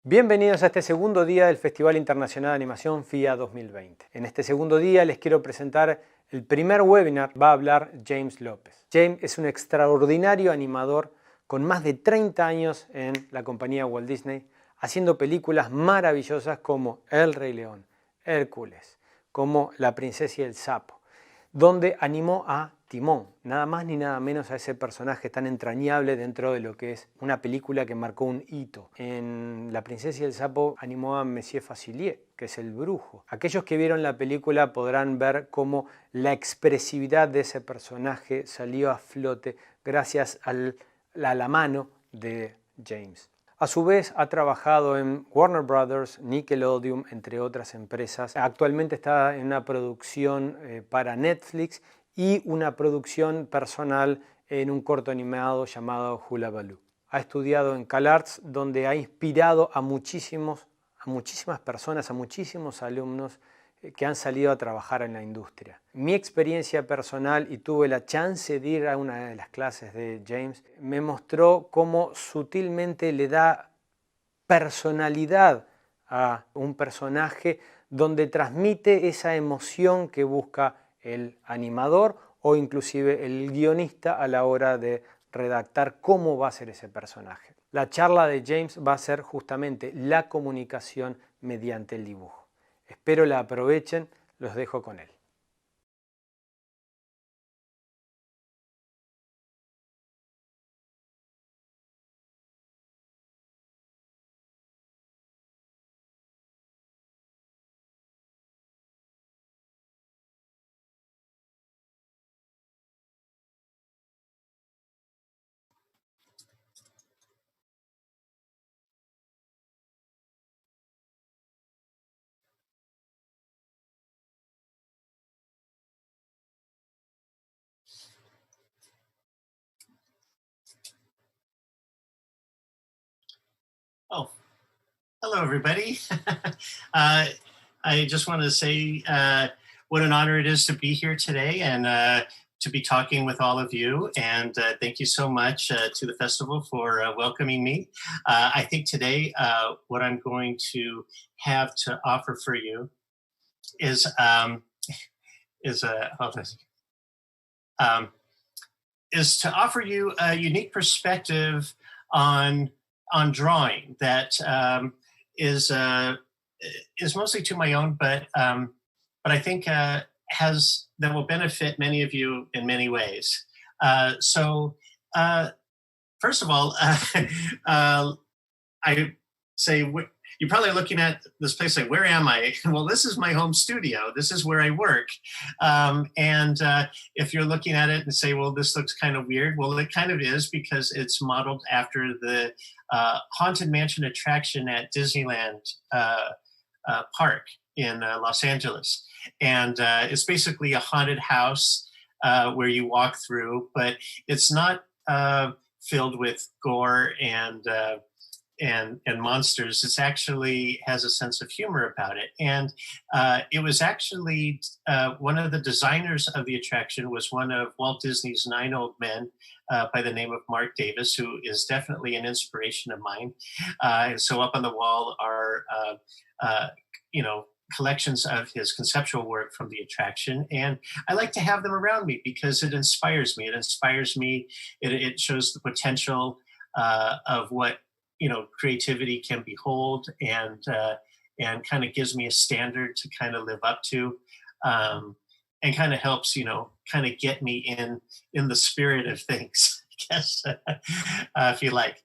Bienvenidos a este segundo día del Festival Internacional de Animación FIA 2020. En este segundo día les quiero presentar el primer webinar. Va a hablar Jamez López. Jamez es un extraordinario animador con más de 30 años en la compañía Walt Disney, haciendo películas maravillosas como El Rey León, Hércules, como La Princesa y el Sapo, donde animó a Timón, nada más ni nada menos a ese personaje tan entrañable dentro de lo que es una película que marcó un hito. En La Princesa y el Sapo animó a Monsieur Facilier, que es el brujo. Aquellos que vieron la película podrán ver cómo la expresividad de ese personaje salió a flote gracias a la mano de Jamez. A su vez ha trabajado en Warner Brothers, Nickelodeon, entre otras empresas. Actualmente está en una producción para Netflix y una producción personal en un corto animado llamado Hula Baloo. Ha estudiado en CalArts, donde ha inspirado a muchísimas personas, a muchísimos alumnos que han salido a trabajar en la industria. Mi experiencia personal, y tuve la chance de ir a una de las clases de Jamez, me mostró cómo sutilmente le da personalidad a un personaje, donde transmite esa emoción que busca el animador o inclusive el guionista a la hora de redactar cómo va a ser ese personaje. La charla de Jamez va a ser justamente la comunicación mediante el dibujo. Espero la aprovechen, los dejo con él. Oh, hello, everybody. I just want to say what an honor it is to be here today and to be talking with all of you. And thank you so much to the festival for welcoming me. I think today what I'm going to have to offer for you is is a um, is to offer you a unique perspective on drawing that is mostly to my own, but I think that will benefit many of you in many ways. So first of all, I say you're probably looking at this place like, where am I? Well, this is my home studio. This is where I work. And if you're looking at it and say, well, this looks kind of weird. Well, it kind of is, because it's modeled after the Haunted Mansion attraction at Disneyland Park in Los Angeles. And it's basically a haunted house where you walk through, but it's not filled with gore and monsters. It's actually has a sense of humor about it. And it was actually one of the designers of the attraction was one of Walt Disney's 9 old men by the name of Mark Davis, who is definitely an inspiration of mine. And so up on the wall are, collections of his conceptual work from the attraction. And I like to have them around me because it inspires me. It inspires me. It shows the potential of what creativity can behold, and kind of gives me a standard to kind of live up to, and kind of helps kind of get me in the spirit of things, I guess, if you like.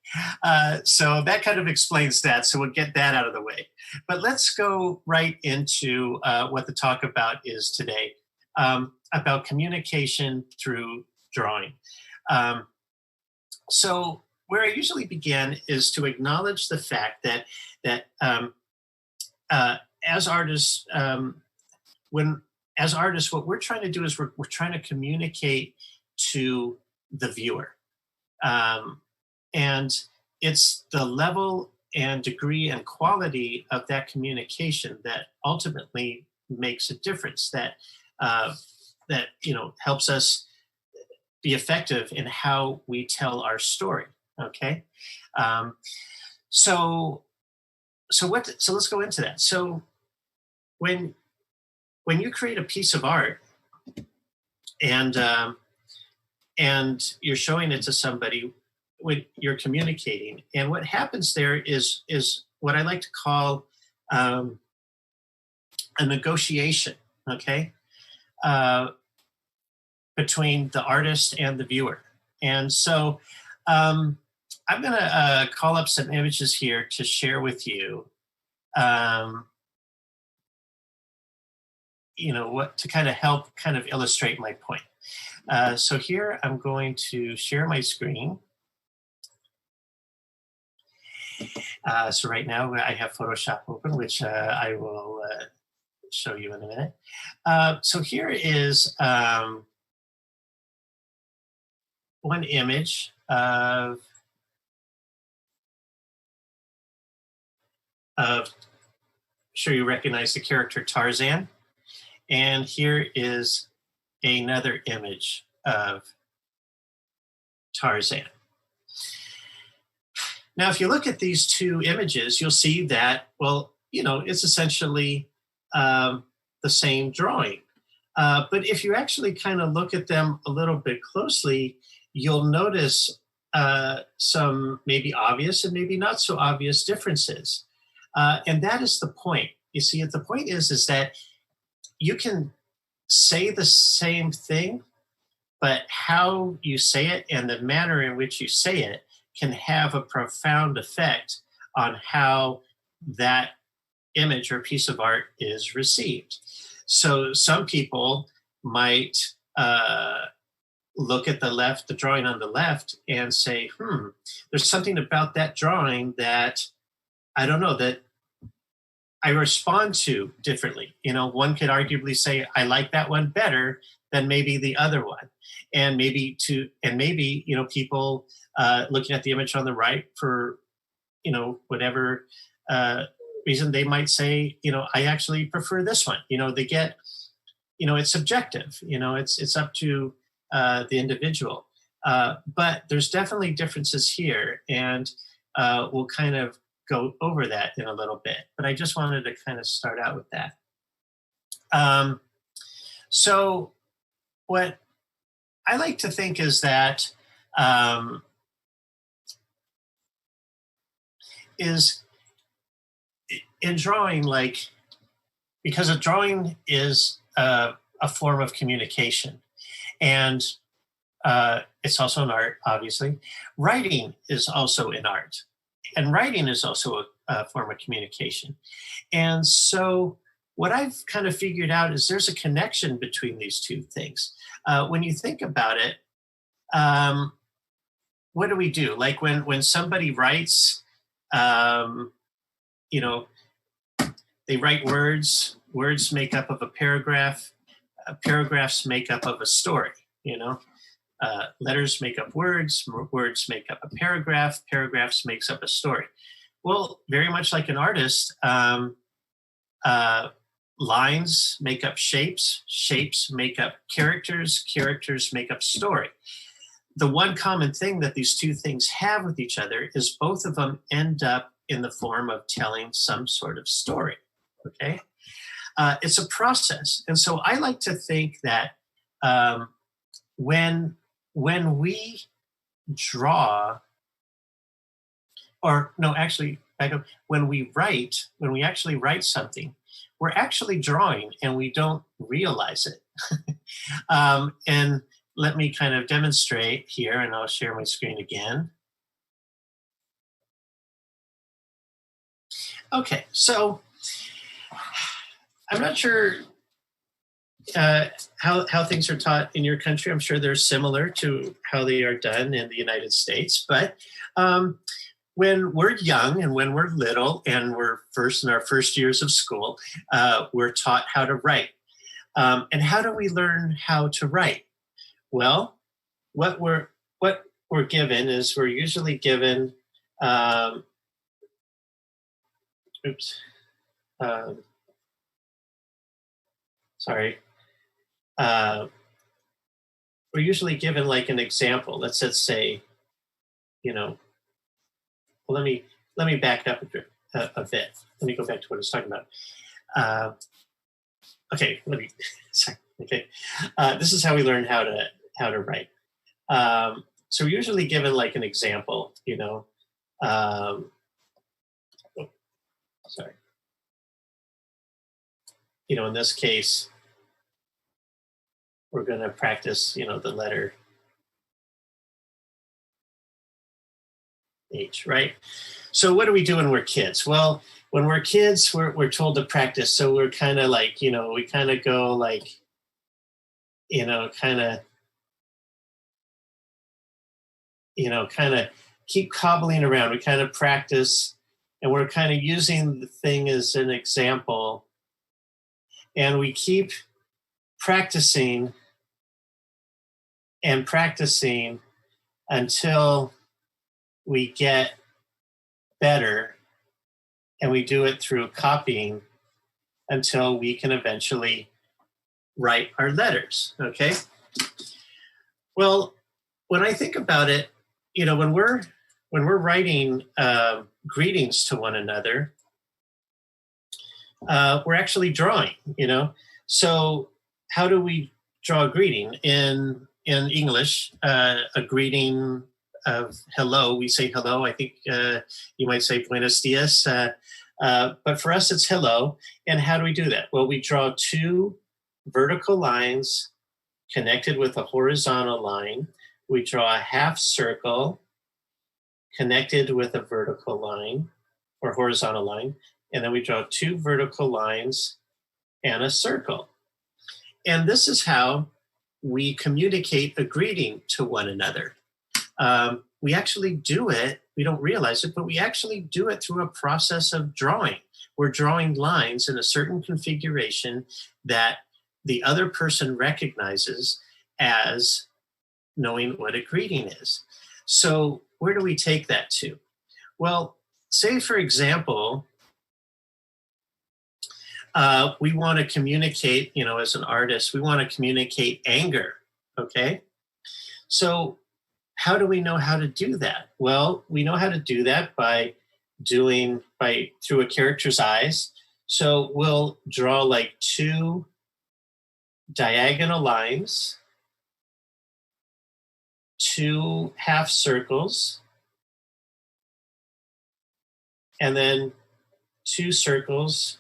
So that kind of explains that. So we'll get that out of the way. But let's go right into what the talk about is today, about communication through drawing. So where I usually begin is to acknowledge the fact that as artists, what we're trying to do is we're trying to communicate to the viewer, and it's the level and degree and quality of that communication that ultimately makes a difference. That helps us be effective in how we tell our story. Okay. So so let's go into that. So when you create a piece of art and you're showing it to somebody, when you're communicating, and what happens there is what I like to call a negotiation, okay, between the artist and the viewer. And so I'm going to call up some images here to share with you, what to kind of help kind of illustrate my point. So here I'm going to share my screen. So right now I have Photoshop open, which I will show you in a minute. So here is one image of sure you recognize the character Tarzan. And here is another image of Tarzan. Now, if you look at these two images, you'll see that, well, it's essentially the same drawing. But if you actually kind of look at them a little bit closely, you'll notice some maybe obvious and maybe not so obvious differences. And that is the point. You see, the point is that you can say the same thing, but how you say it and the manner in which you say it can have a profound effect on how that image or piece of art is received. So some people might look at the drawing on the left and say, there's something about that drawing that, I don't know, that I respond to differently. One could arguably say, I like that one better than maybe the other one. And maybe people looking at the image on the right for, whatever reason, they might say, I actually prefer this one. They get, it's subjective, it's up to the individual. But there's definitely differences here, and we'll kind of go over that in a little bit. But I just wanted to kind of start out with that. So what I like to think is that is in drawing, because a drawing is a form of communication, and it's also an art, obviously. Writing is also an art, and writing is also a form of communication. And so what I've kind of figured out is there's a connection between these two things. When you think about it, what do we do? Like when somebody writes, they write words make up of a paragraph, paragraphs make up of a story, letters make up words make up a paragraph, paragraphs makes up a story. Well, very much like an artist, lines make up shapes, shapes make up characters, characters make up story. The one common thing that these two things have with each other is both of them end up in the form of telling some sort of story, okay? It's a process. And so I like to think that when we draw, or no, actually, back up, when we actually write something, we're actually drawing and we don't realize it. And let me kind of demonstrate here, and I'll share my screen again. Okay, so I'm not sure how things are taught in your country. I'm sure they're similar to how they are done in the United States. But when we're young and when we're little and we're in our first years of school, we're taught how to write. And how do we learn how to write? Well, what we're given is we're usually given we're usually given like an example. Let's say, well, let me back up a bit. Let me go back to what I was talking about. Okay, sorry. Okay, this is how we learn how to write. So we're usually given like an example, you know. Sorry. You know, in this case, we're going to practice, you know, the letter H, right? So what do we do when we're kids? Well, when we're kids, we're told to practice. So we're kind of like, you know, we kind of go like, you know, kind of keep cobbling around. We kind of practice, and we're kind of using the thing as an example. And we keep practicing and practicing until we get better, and we do it through copying until we can eventually write our letters, okay? Well, when I think about it, you know, when we're writing greetings to one another, we're actually drawing, you know? So how do we draw a greeting? In English, a greeting of hello, we say hello. I think you might say buenos dias, but for us it's hello. And how do we do that? Well, we draw two vertical lines connected with a horizontal line. We draw a half circle connected with a vertical line or horizontal line. And then we draw two vertical lines and a circle. And this is how we communicate a greeting to one another. We actually do it, we don't realize it, but we actually do it through a process of drawing. We're drawing lines in a certain configuration that the other person recognizes as knowing what a greeting is. So where do we take that to? Well, say for example, we want to communicate, you know, as an artist, we want to communicate anger, okay? So how do we know how to do that? Well, we know how to do that through a character's eyes. So we'll draw like two diagonal lines, two half circles, and then two circles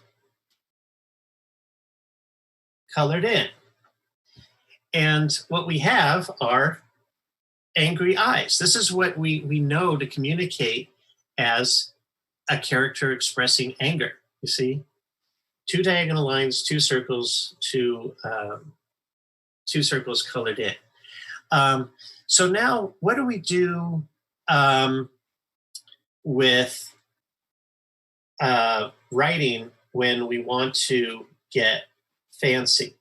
colored in. And what we have are angry eyes. This is what we know to communicate as a character expressing anger. You see, two diagonal lines, two circles, two circles colored in. So now, what do we do with writing when we want to get fancy?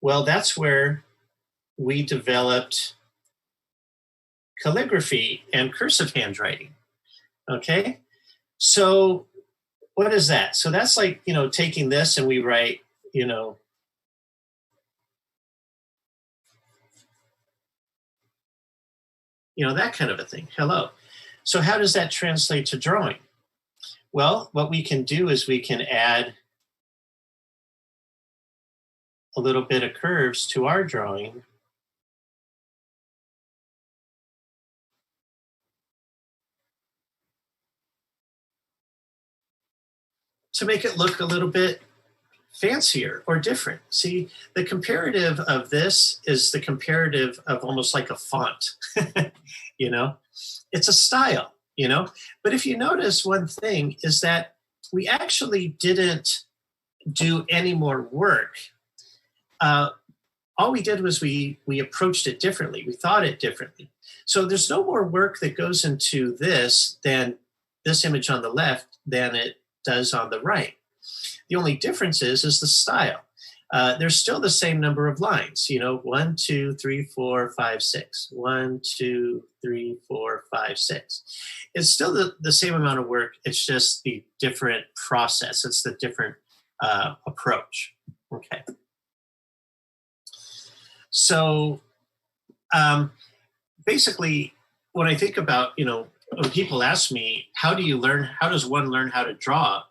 Well, that's where we developed calligraphy and cursive handwriting, okay? So what is that? So that's like, you know, taking this and we write, you know, that kind of a thing, hello. So how does that translate to drawing? Well, what we can do is we can add a little bit of curves to our drawing to make it look a little bit fancier or different. See, the comparative of this is the comparative of almost like a font, you know? It's a style, you know? But if you notice one thing is that we actually didn't do any more work. All we did was we approached it differently. We thought it differently. So there's no more work that goes into this image on the left than it does on the right. The only difference is the style. There's still the same number of lines, you know, 1, 2, 3, 4, 5, 6. 1, 2, 3, 4, 5, 6. It's still the same amount of work. It's just the different process. It's the different approach. Okay. So basically, when I think about, you know, when people ask me, how does one learn how to draw?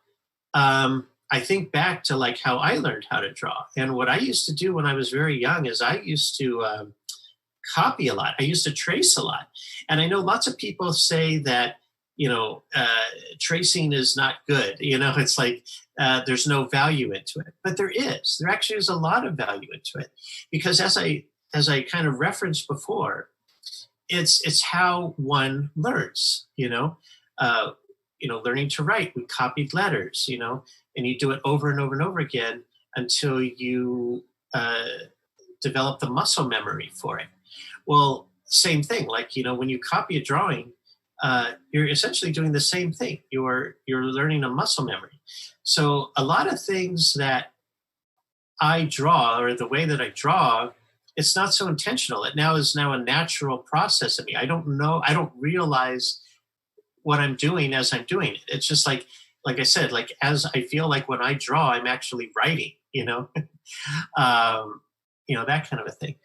I think back to like how I learned how to draw. And what I used to do when I was very young is I used to copy a lot. I used to trace a lot. And I know lots of people say that, tracing is not good. It's like there's no value into it. But there is. There actually is a lot of value into it. Because as I kind of referenced before, it's how one learns, learning to write. We copied letters, and you do it over and over and over again until you develop the muscle memory for it. Well, same thing, like, when you copy a drawing, you're essentially doing the same thing. You're learning a muscle memory. So a lot of things that I draw, or the way that I draw, it's not so intentional. It is now a natural process of me. I don't realize what I'm doing as I'm doing it. It's just like I said, like, as I feel like when I draw, I'm actually writing, that kind of a thing.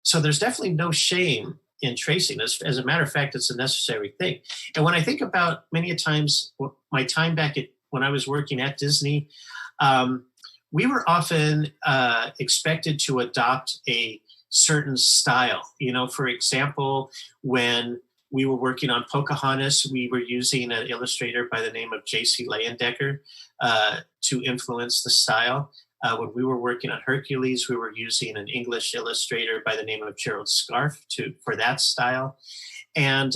So there's definitely no shame in tracing. As a matter of fact, it's a necessary thing. And when I think about many a times my time back when I was working at Disney, we were often expected to adopt a certain style. For example, when we were working on Pocahontas, we were using an illustrator by the name of J.C. Leyendecker to influence the style. When we were working on Hercules, we were using an English illustrator by the name of Gerald Scarfe for that style. And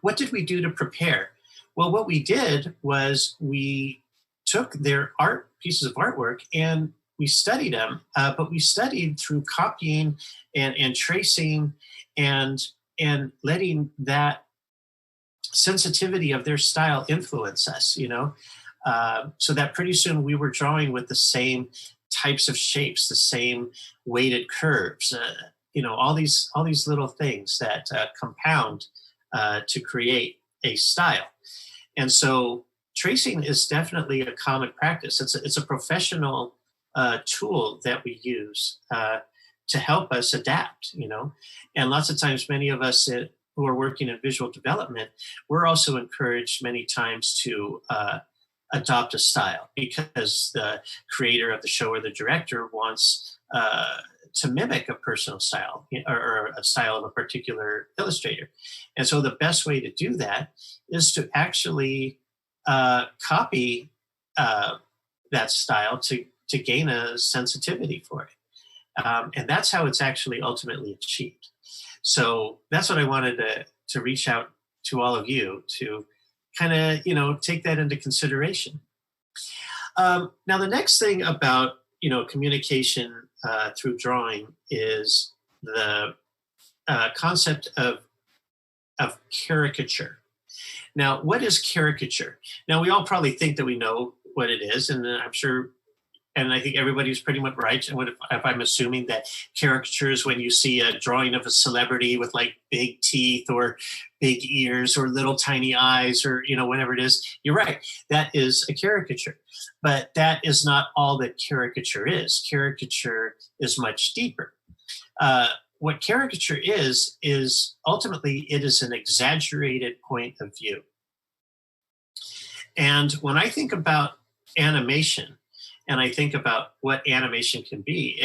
what did we do to prepare? Well, what we did was we took their pieces of artwork and we studied them, but we studied through copying and tracing and letting that sensitivity of their style influence us, so that pretty soon we were drawing with the same types of shapes, the same weighted curves, all these little things that compound to create a style. And so tracing is definitely a common practice. It's a professional tool that we use to help us adapt, And lots of times, many of us who are working in visual development, we're also encouraged many times to adopt a style because the creator of the show or the director wants to mimic a personal style or a style of a particular illustrator. And so the best way to do that is to actually copy that style to gain a sensitivity for it. And that's how it's actually ultimately achieved. So that's what I wanted to reach out to all of you to kind of, take that into consideration. Now, the next thing about, communication through drawing is the concept of caricature. Now, what is caricature? Now, we all probably think that we know what it is, and I'm sure, and I think everybody's pretty much right. And if I'm assuming that caricature is when you see a drawing of a celebrity with like big teeth or big ears or little tiny eyes or, whatever it is, you're right. That is a caricature. But that is not all that caricature is. Caricature is much deeper. What caricature is ultimately it is an exaggerated point of view. And when I think about animation, and I think about what animation can be,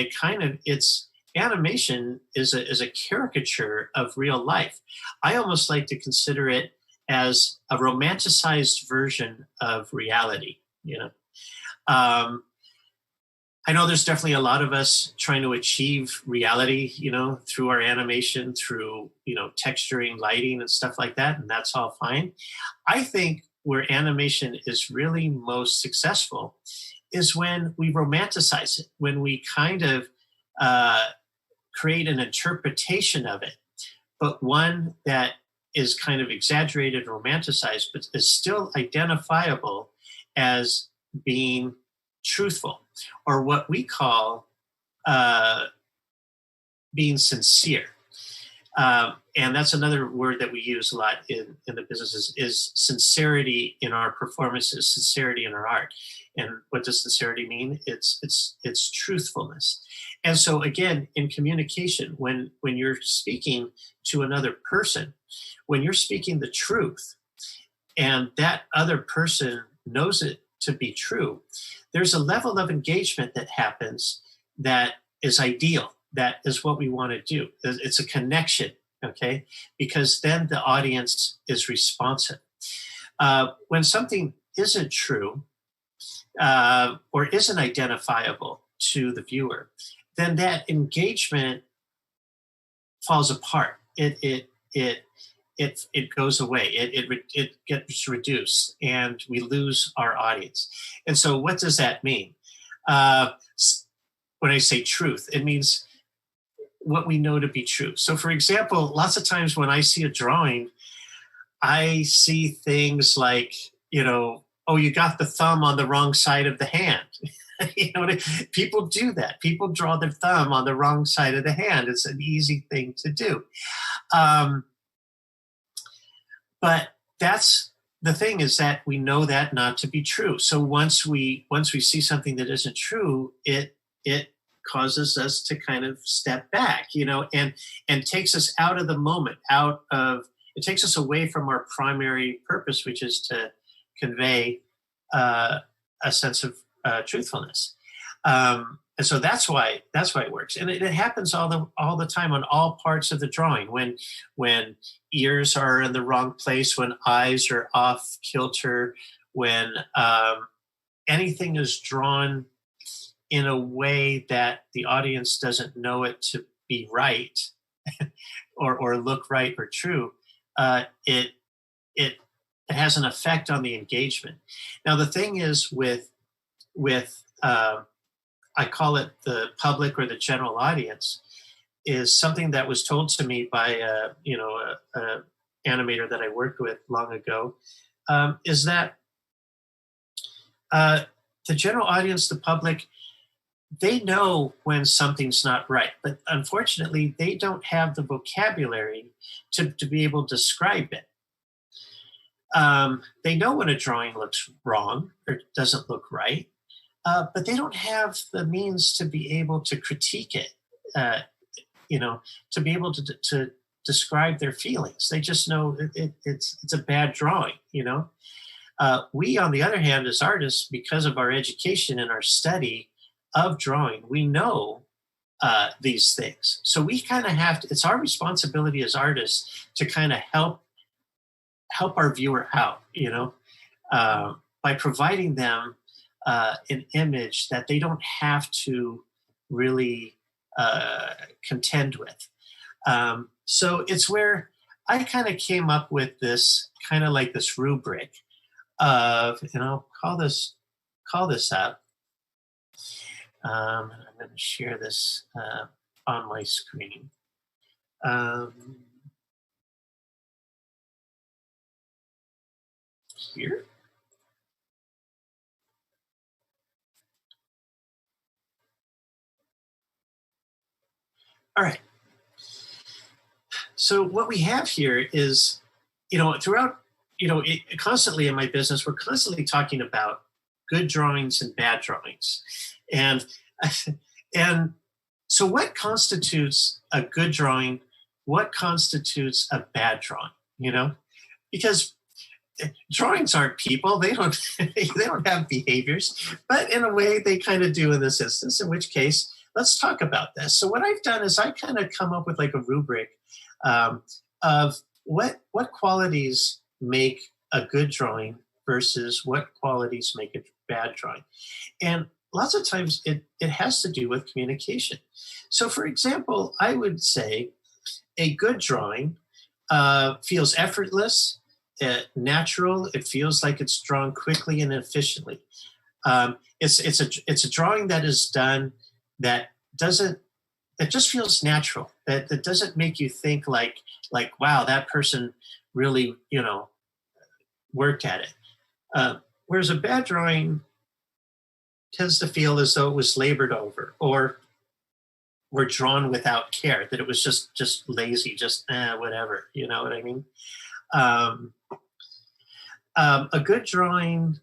animation is a caricature of real life. I almost like to consider it as a romanticized version of reality. I know there's definitely a lot of us trying to achieve reality, through our animation, through, texturing, lighting and stuff like that. And that's all fine. I think where animation is really most successful is when we romanticize it, when we kind of create an interpretation of it, but one that is kind of exaggerated, romanticized, but is still identifiable as being truthful, or what we call being sincere. And that's another word that we use a lot in the businesses is sincerity in our performances, sincerity in our art. And what does sincerity mean? It's truthfulness. And so again, in communication, when you're speaking to another person, when you're speaking the truth and that other person knows it to be true, there's a level of engagement that happens that is ideal. That is what we want to do. It's a connection, okay? Because then the audience is responsive. When something isn't true or isn't identifiable to the viewer, then that engagement falls apart. It goes away. It gets reduced, and we lose our audience. And so, what does that mean? When I say truth, it means what we know to be true. So, for example, lots of times when I see a drawing, I see things like, oh, you got the thumb on the wrong side of the hand. People do that. People draw their thumb on the wrong side of the hand. It's an easy thing to do. But that's the thing, is that we know that not to be true. So once we see something that isn't true, it causes us to kind of step back, and takes us out of the moment, it takes us away from our primary purpose, which is to convey a sense of truthfulness. And so that's why it works. And it happens all the time on all parts of the drawing. When ears are in the wrong place, when eyes are off kilter, when anything is drawn in a way that the audience doesn't know it to be right or look right or true, it has an effect on the engagement. Now, the thing is with I call it the public or the general audience, is something that was told to me by a animator that I worked with long ago, is that the general audience, the public, they know when something's not right, but unfortunately they don't have the vocabulary to be able to describe it. They know when a drawing looks wrong or doesn't look right, but they don't have the means to be able to critique it, to be able to describe their feelings. They just know it's a bad drawing, We, on the other hand, as artists, because of our education and our study of drawing, we know these things. So we kind of have to, it's our responsibility as artists to kind of help our viewer out, by providing them an image that they don't have to really contend with. So it's where I kind of came up with this kind of like this rubric of, call this up. I'm going to share this on my screen. Here. All right. So what we have here is, throughout, constantly in my business, we're constantly talking about good drawings and bad drawings. And so what constitutes a good drawing? What constitutes a bad drawing? Because drawings aren't people. They don't have behaviors, but in a way they kind of do in this instance, in which case, let's talk about this. So what I've done is I kind of come up with like a rubric of what qualities make a good drawing versus what qualities make a bad drawing. And lots of times it has to do with communication. So for example, I would say a good drawing feels effortless, natural. It feels like it's drawn quickly and efficiently. It's a drawing that is done that just feels natural. That doesn't make you think like wow, that person really worked at it. Whereas a bad drawing tends to feel as though it was labored over, or were drawn without care, that it was just lazy, just whatever, you know what I mean? A good drawing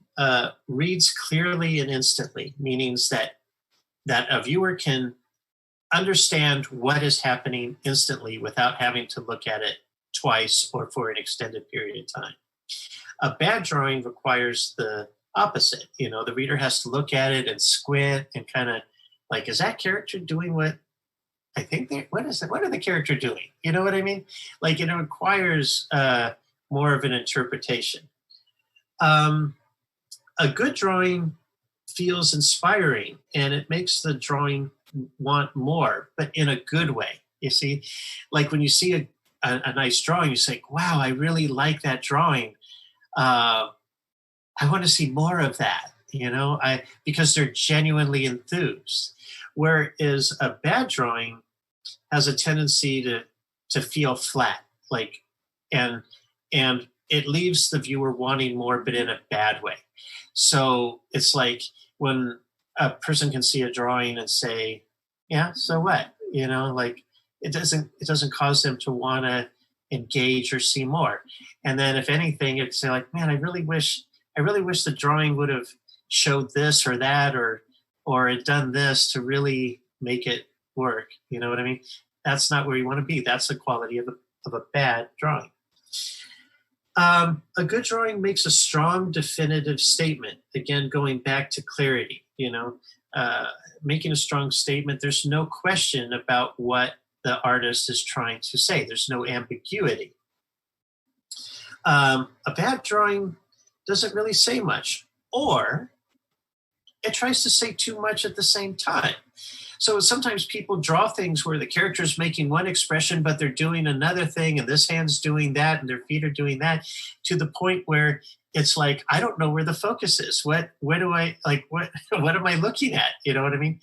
reads clearly and instantly, meaning that a viewer can understand what is happening instantly without having to look at it twice or for an extended period of time. A bad drawing requires the opposite. You know, the reader has to look at it and squint and kind of like, is that character doing what I think what is it? What are the character doing? You know what I mean? Like, it requires more of an interpretation. A good drawing feels inspiring, and it makes the drawing want more, but in a good way. You see, like when you see a nice drawing, you say, wow, I really like that drawing. I want to see more of that, you know, because they're genuinely enthused. Whereas a bad drawing has a tendency to feel flat, like, and it leaves the viewer wanting more, but in a bad way. So it's like when a person can see a drawing and say, yeah, so what? You know, like it doesn't cause them to want to engage or see more. And then if anything, it's like, man, I really wish the drawing would have showed this or that, or it done this to really make it work. You know what I mean? That's not where you want to be. That's the quality of a bad drawing. A good drawing makes a strong, definitive statement. Again, going back to clarity, you know, making a strong statement. There's no question about what the artist is trying to say. There's no ambiguity. A bad drawing doesn't really say much, or it tries to say too much at the same time. So sometimes people draw things where the character is making one expression, but they're doing another thing, and this hand's doing that, and their feet are doing that, to the point where it's like, I don't know where the focus is. What am I looking at? You know what I mean?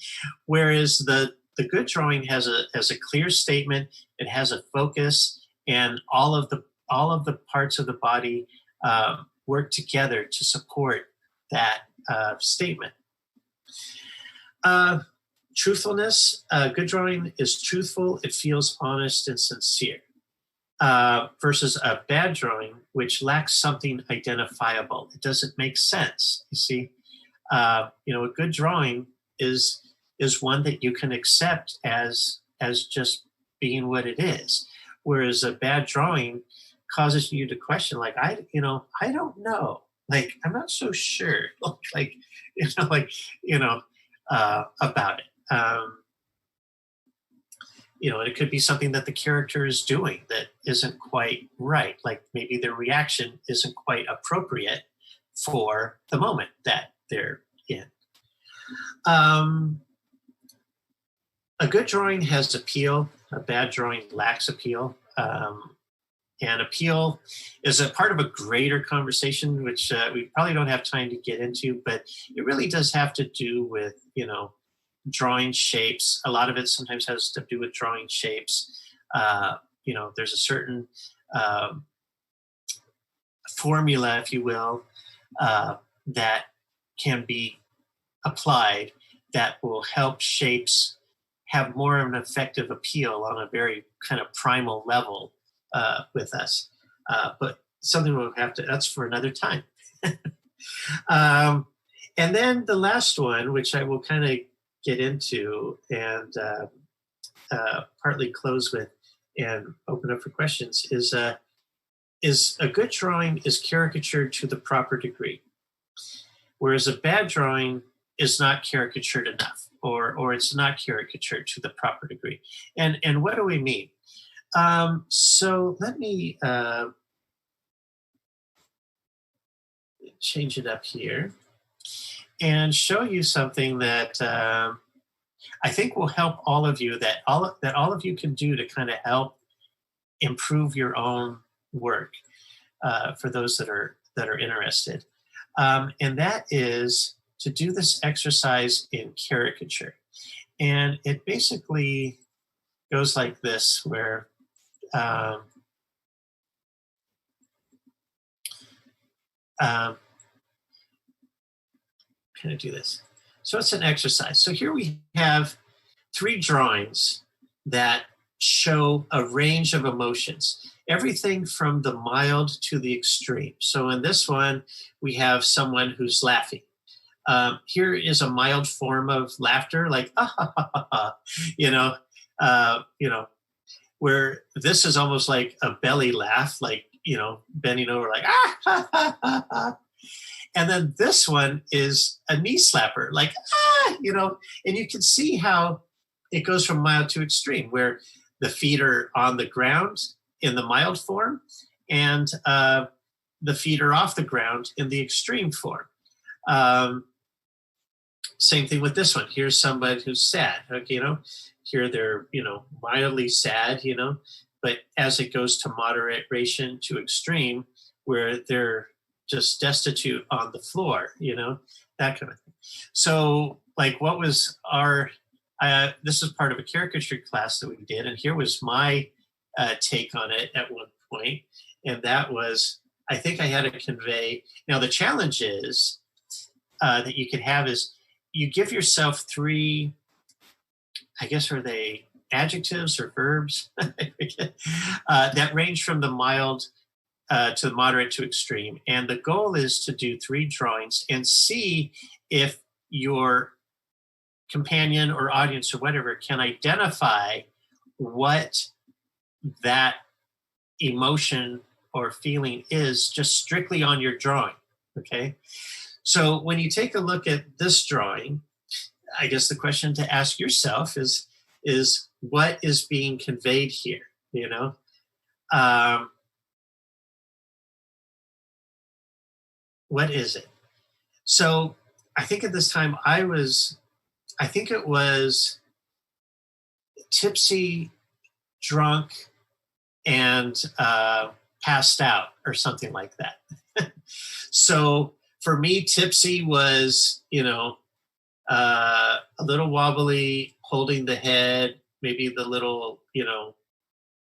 Whereas the good drawing has a clear statement, it has a focus, and all of the parts of the body work together to support that statement. Truthfulness. Good drawing is truthful. It feels honest and sincere. Versus a bad drawing, which lacks something identifiable. It doesn't make sense. You see, a good drawing is one that you can accept as just being what it is. Whereas a bad drawing causes you to question, like, I don't know. Like, I'm not so sure. About it. It could be something that the character is doing that isn't quite right. Like maybe their reaction isn't quite appropriate for the moment that they're in. A good drawing has appeal. A bad drawing lacks appeal. And appeal is a part of a greater conversation, which we probably don't have time to get into, but it really does have to do with, drawing shapes. A lot of it sometimes has to do with drawing shapes. There's a certain formula, if you will, that can be applied that will help shapes have more of an effective appeal on a very kind of primal level with us. But something we'll have to, that's for another time. And then the last one, which I will kind of get into and partly close with and open up for questions, is a good drawing is caricatured to the proper degree, whereas a bad drawing is not caricatured enough, or it's not caricatured to the proper degree. And what do we mean? So let me change it up here and show you something that I think will help all of you, that all of you can do to kind of help improve your own work for those that are interested. And that is to do this exercise in caricature. And it basically goes like this, where can I do this? So it's an exercise. So here we have three drawings that show a range of emotions, everything from the mild to the extreme. So in this one, we have someone who's laughing. Here is a mild form of laughter, like ah, ha, ha, ha, ha, where this is almost like a belly laugh, like bending over, like ah, ha, ha, ha, ha. And then this one is a knee slapper, like ah, and you can see how it goes from mild to extreme, where the feet are on the ground in the mild form, and the feet are off the ground in the extreme form. Same thing with this one. Here's somebody who's sad. Okay, here they're mildly sad, but as it goes to moderation to extreme, where they're just destitute on the floor, that kind of thing. So, like, what was our? This is part of a caricature class that we did, and here was my take on it at one point, and that was, I think I had to convey. Now, the challenge is that you can have is you give yourself three, I guess, are they adjectives or verbs that range from the mild to the moderate to extreme, and the goal is to do three drawings and see if your companion or audience or whatever can identify what that emotion or feeling is just strictly on your drawing. Okay, so when you take a look at this drawing, I guess the question to ask yourself is what is being conveyed here? What is it? So I think at this time I think it was tipsy, drunk, and passed out or something like that. So for me, tipsy was, a little wobbly, holding the head, maybe the little,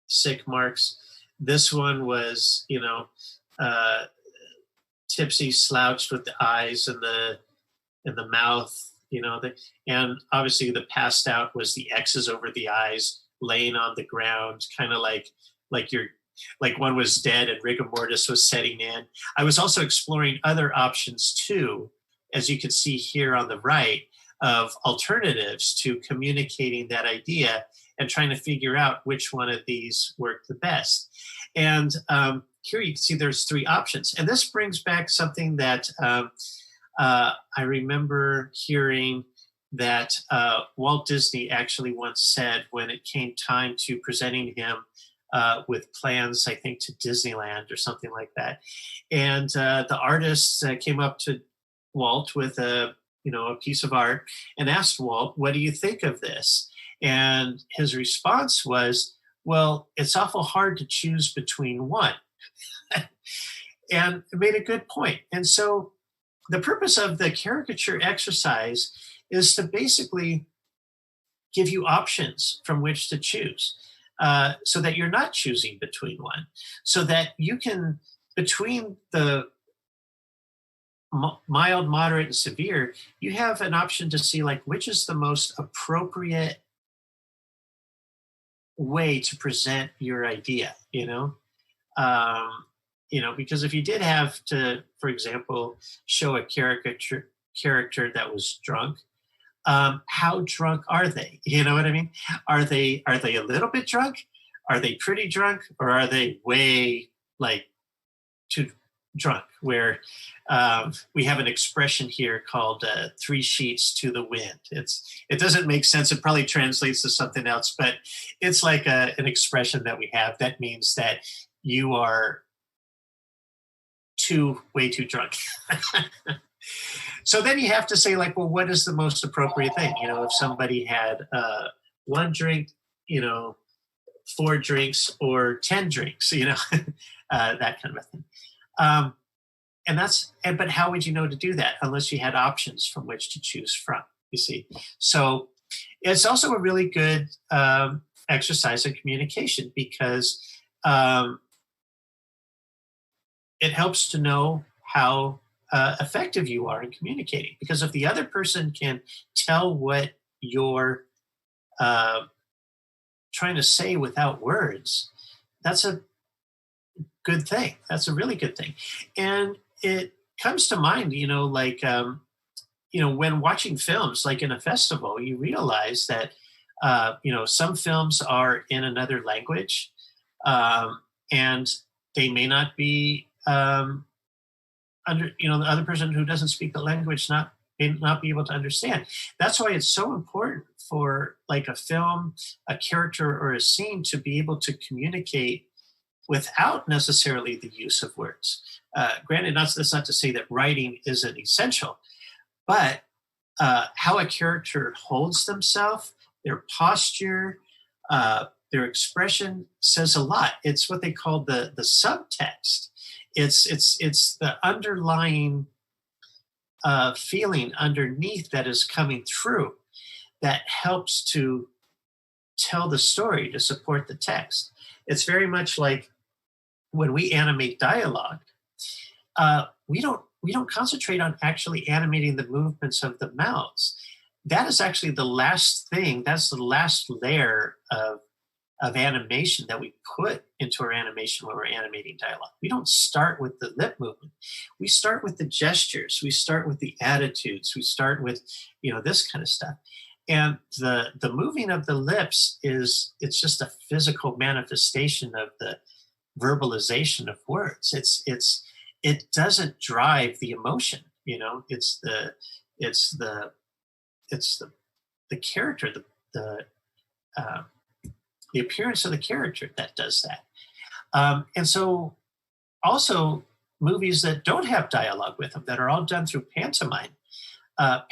sick marks. This one was, tipsy, slouched with the eyes and the mouth. And obviously the passed out was the X's over the eyes, laying on the ground, kind of like one was dead and rigor mortis was setting in. I was also exploring other options too, as you can see here on the right, of alternatives to communicating that idea and trying to figure out which one of these worked the best. And here you can see there's three options. And this brings back something that I remember hearing that Walt Disney actually once said when it came time to presenting him with plans, I think, to Disneyland or something like that. And the artists came up to Walt with a piece of art and asked Walt, "What do you think of this?" And his response was, "Well, it's awful hard to choose between one." And it made a good point. And so the purpose of the caricature exercise is to basically give you options from which to choose, so that you're not choosing between one, so that you can, between the mild, moderate, and severe, you have an option to see like which is the most appropriate way to present your idea, because if you did have to, for example, show a character that was drunk, how drunk are they? You know what I mean? Are they a little bit drunk? Are they pretty drunk? Or are they way too drunk? Where we have an expression here called three sheets to the wind. It doesn't make sense. It probably translates to something else, but it's like an expression that we have that means that you are way too drunk. So then you have to say, like, well, what is the most appropriate thing? If somebody had one drink, 4 drinks, or 10 drinks, that kind of a thing. But how would you know to do that unless you had options from which to choose from, you see? So it's also a really good exercise in communication because it helps to know how effective you are in communicating. Because if the other person can tell what your trying to say without words, that's a good thing. That's a really good thing. And it comes to mind, like, when watching films, like in a festival, you realize that, some films are in another language, and they may not be the other person who doesn't speak the language may not be able to understand. That's why it's so important for like a film, a character, or a scene to be able to communicate without necessarily the use of words. Granted, that's not to say that writing isn't essential, but how a character holds themselves, their posture, their expression says a lot. It's what they call the subtext. It's the underlying feeling underneath that is coming through that helps to tell the story, to support the text. It's very much like when we animate dialogue, we don't concentrate on actually animating the movements of the mouths. That is actually the last thing. That's the last layer of animation that we put into our animation when we're animating dialogue. We don't start with the lip movement. We start with the gestures. We start with the attitudes. We start with, this kind of stuff. And the moving of the lips it's just a physical manifestation of the verbalization of words. It doesn't drive the emotion. It's the character, the appearance of the character that does that. And so also movies that don't have dialogue with them, that are all done through pantomime.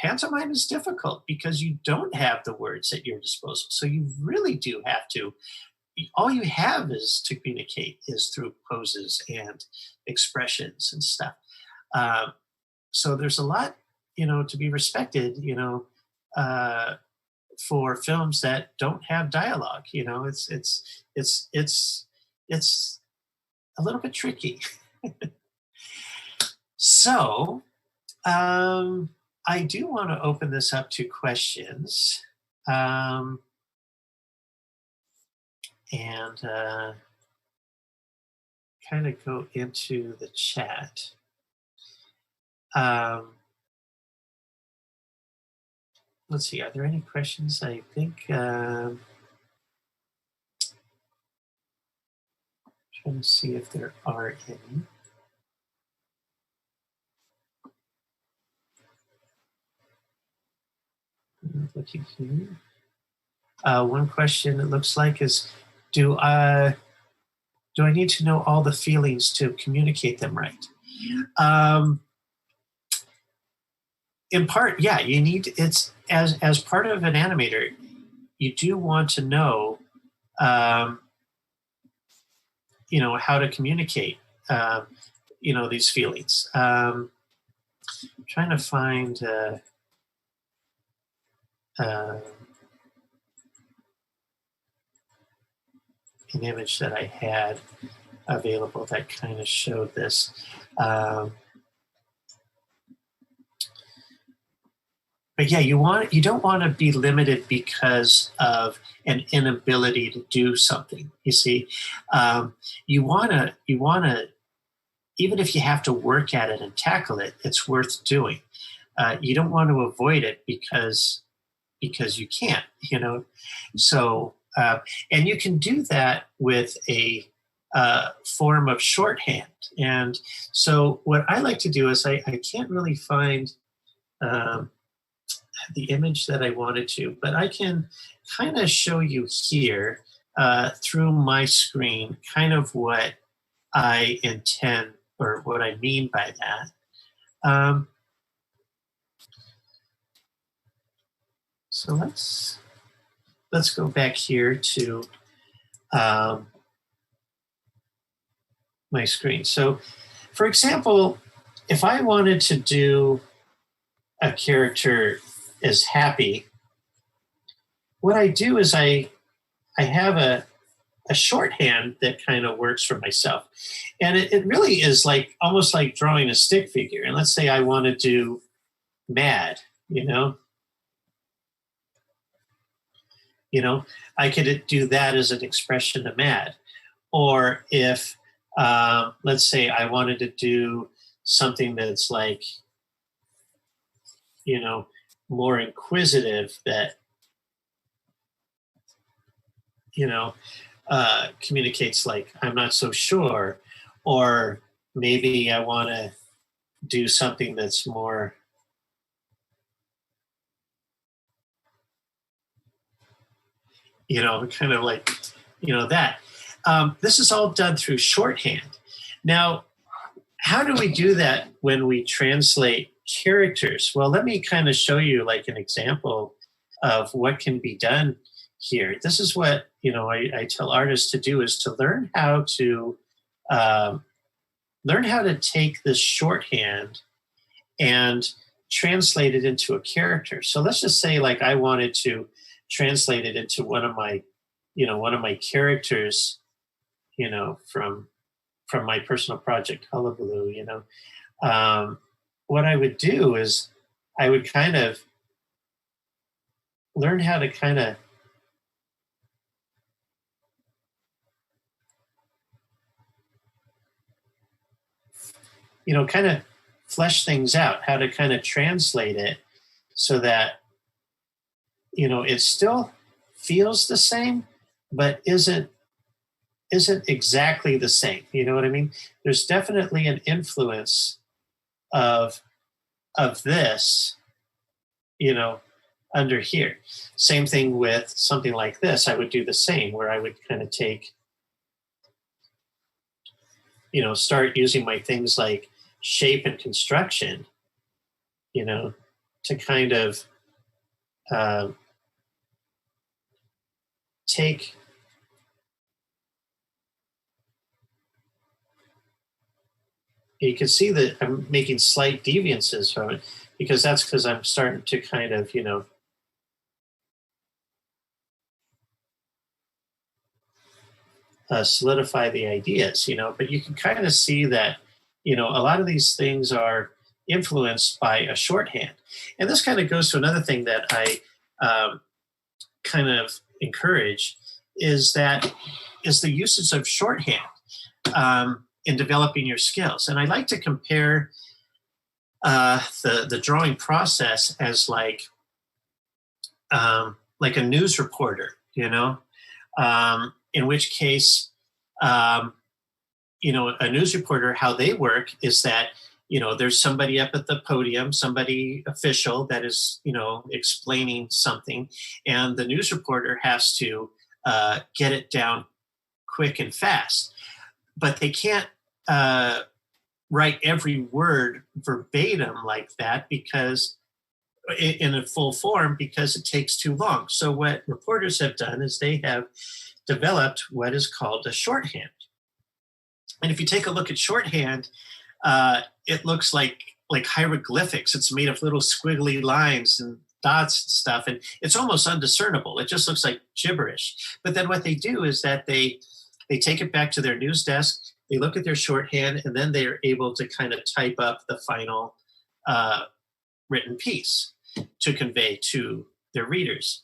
Pantomime is difficult because you don't have the words at your disposal. So you really do have to, all you have is to communicate is through poses and expressions and stuff. So there's a lot, to be respected, for films that don't have dialogue. It's a little bit tricky. So I do want to open this up to questions. And kind of go into the chat. Let's see, are there any questions? I think, trying to see if there are any. Looking here. One question it looks like is, do I need to know all the feelings to communicate them right? In part, yeah, you need, it's as part of an animator, you do want to know, how to communicate, these feelings. I'm trying to find an image that I had available that kind of showed this. But yeah, you don't want to be limited because of an inability to do something. You see, you want to, even if you have to work at it and tackle it, it's worth doing. You don't want to avoid it because you can't, So, and you can do that with a form of shorthand. And so what I like to do is I can't really find the image that I wanted to, but I can kind of show you here through my screen kind of what I intend or what I mean by that. So let's go back here to my screen. So for example, if I wanted to do a character is happy, what I do is I have a shorthand that kind of works for myself. And it really is like almost like drawing a stick figure. And let's say I want to do mad, You know, I could do that as an expression to Mad. Or if, let's say I wanted to do something that's like, you know, more inquisitive, that, you know, communicates like, I'm not so sure. Or maybe I want to do something that's more, you know, kind of like, you know, that. This is all done through shorthand. Now, how do we do that when we translate characters? Well, let me kind of show you like an example of what can be done here. This is what, you know, I tell artists to do, is to learn how to take this shorthand and translate it into a character. So let's just say like I wanted to translate it into one of my characters, you know, from my personal project, Hullabaloo, you know. What I would do is I would kind of learn how to kind of, you know, kind of flesh things out, how to kind of translate it so that, you know, it still feels the same, but isn't exactly the same. You know what I mean? There's definitely an influence of this, you know, under here. Same thing with something like this. I would do the same, where I would kind of take, you know, start using my things like shape and construction, you know, to kind of take, you can see that I'm making slight deviances from it, because I'm starting to kind of, you know, solidify the ideas, you know. But you can kind of see that, you know, a lot of these things are influenced by a shorthand. And this kind of goes to another thing that I kind of encourage, is the usage of shorthand in developing your skills. And I like to compare the drawing process as like a news reporter, you know, in which case, you know, a news reporter, how they work is that, you know, there's somebody up at the podium, somebody official that is, you know, explaining something, and the news reporter has to get it down quick and fast. But they can't write every word verbatim like that, because in a full form, because it takes too long. So what reporters have done is they have developed what is called a shorthand. And if you take a look at shorthand, it looks like hieroglyphics. It's made of little squiggly lines and dots and stuff, and it's almost undiscernible. It just looks like gibberish. But then what they do is that they take it back to their news desk, they look at their shorthand, and then they're able to kind of type up the final written piece to convey to their readers.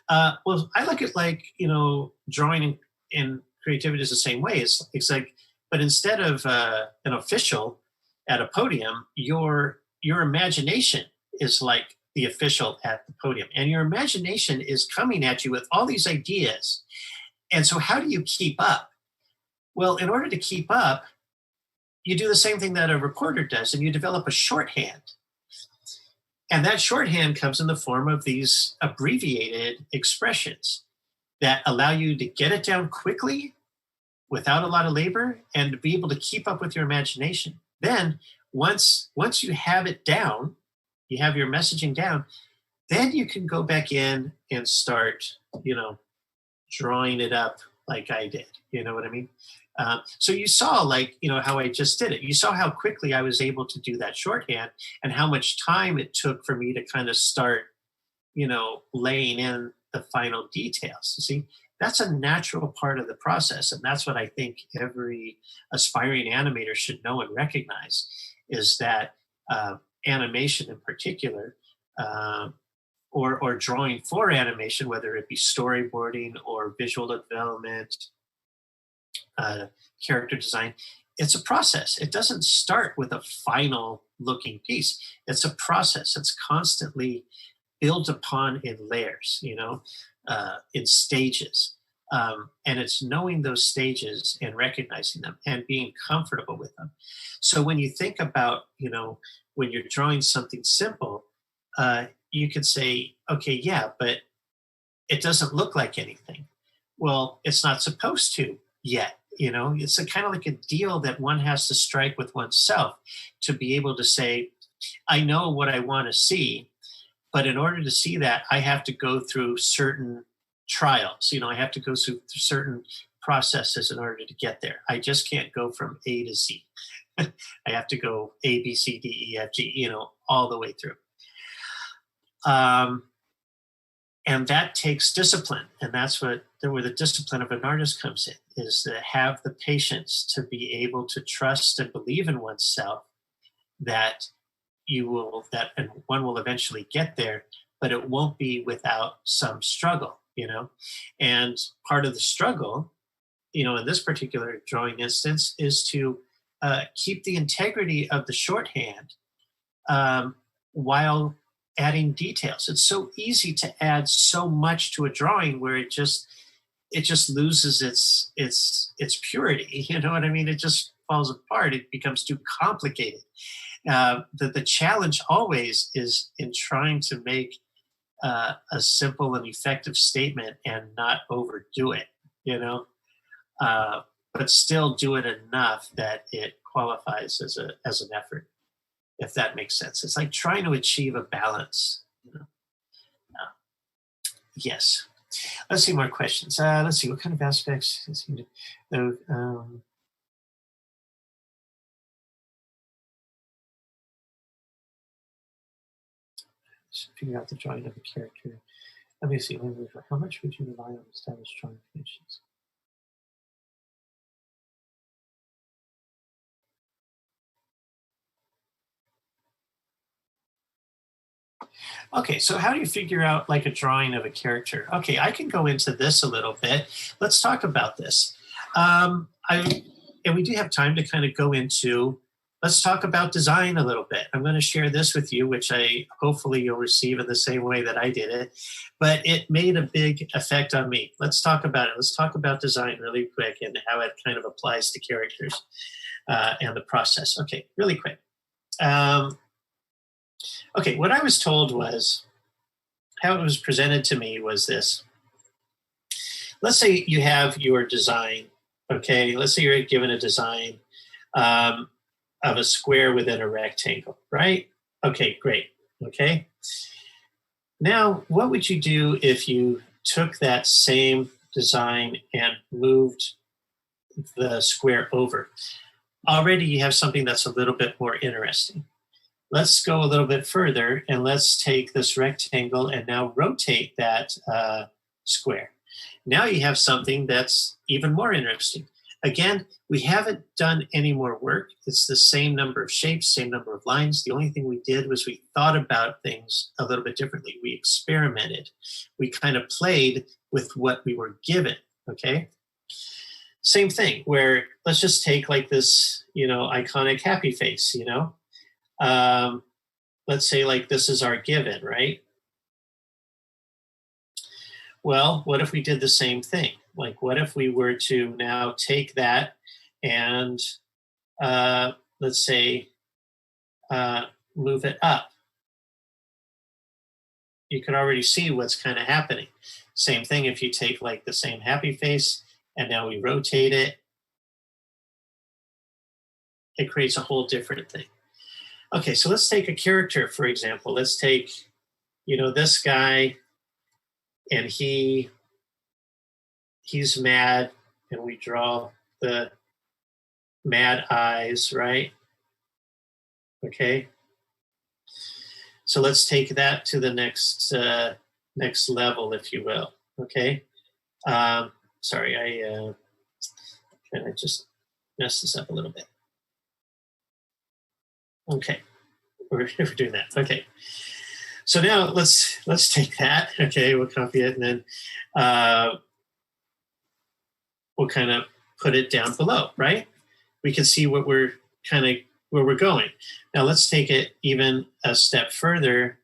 Well, I look at, like, you know, drawing and creativity is the same way. It's like, but instead of an official at a podium, your imagination is like the official at the podium, and your imagination is coming at you with all these ideas. And so how do you keep up? Well, in order to keep up, you do the same thing that a reporter does, and you develop a shorthand. And that shorthand comes in the form of these abbreviated expressions that allow you to get it down quickly without a lot of labor, and to be able to keep up with your imagination. Then once you have it down, you have your messaging down, then you can go back in and start, you know, drawing it up like I did. You know what I mean? So you saw, like, you know, how I just did it. You saw how quickly I was able to do that shorthand, and how much time it took for me to kind of start, you know, laying in the final details. You see, that's a natural part of the process. And that's what I think every aspiring animator should know and recognize, is that animation in particular or drawing for animation, whether it be storyboarding or visual development, character design, it's a process. It doesn't start with a final looking piece. It's a process. It's constantly built upon in layers, in stages. And it's knowing those stages and recognizing them and being comfortable with them. So when you think about, when you're drawing something simple, you could say, okay, yeah, but it doesn't look like anything. Well, it's not supposed to yet. It's kind of like a deal that one has to strike with oneself to be able to say, I know what I want to see, but in order to see that, I have to go through certain trials. I have to go through certain processes in order to get there. I just can't go from A to Z. I have to go A, B, C, D, E, F, G, all the way through. And that takes discipline. And that's where the discipline of an artist comes in, is to have the patience to be able to trust and believe in oneself that and one will eventually get there, but it won't be without some struggle, And part of the struggle, in this particular drawing instance, is to keep the integrity of the shorthand while adding details. It's so easy to add so much to a drawing where it just loses its purity. You know what I mean? It just falls apart. It becomes too complicated. The challenge always is in trying to make a simple and effective statement and not overdo it, but still do it enough that it qualifies as an effort, if that makes sense. It's like trying to achieve a balance. Yes. Let's see more questions. Let's see, what kind of aspects? Figure out the drawing of a character. Let me see. How much would you rely on established drawing conventions? Okay, so how do you figure out like a drawing of a character? Okay, I can go into this a little bit. Let's talk about this. And we do have time to kind of go into, let's talk about design a little bit. I'm going to share this with you, which hopefully you'll receive in the same way that I did it, but it made a big effect on me. Let's talk about it. Let's talk about design really quick and how it kind of applies to characters and the process. Okay, really quick. Okay, what I was told was, how it was presented to me was this. Let's say you have your design, okay? Let's say you're given a design of a square within a rectangle, right? Okay, great, okay? Now, what would you do if you took that same design and moved the square over? Already you have something that's a little bit more interesting. Let's go a little bit further and let's take this rectangle and now rotate that square. Now you have something that's even more interesting. Again, we haven't done any more work. It's the same number of shapes, same number of lines. The only thing we did was we thought about things a little bit differently. We experimented. We kind of played with what we were given, okay? Same thing where let's just take like this, iconic happy face, let's say like this is our given, right? Well, what if we did the same thing? Like what if we were to now take that and let's say move it up? You could already see what's kind of happening. Same thing if you take like the same happy face and now we rotate it. It creates a whole different thing. Okay, so let's take a character, for example. Let's take, this guy, and he's mad, and we draw the mad eyes, right? Okay. So let's take that to the next level, if you will. Okay. Sorry, I just messed this up a little bit. Okay, we're doing that. Okay. So now let's take that. Okay, we'll copy it, and then we'll kind of put it down below, right? We can see what we're where we're going. Now let's take it even a step further,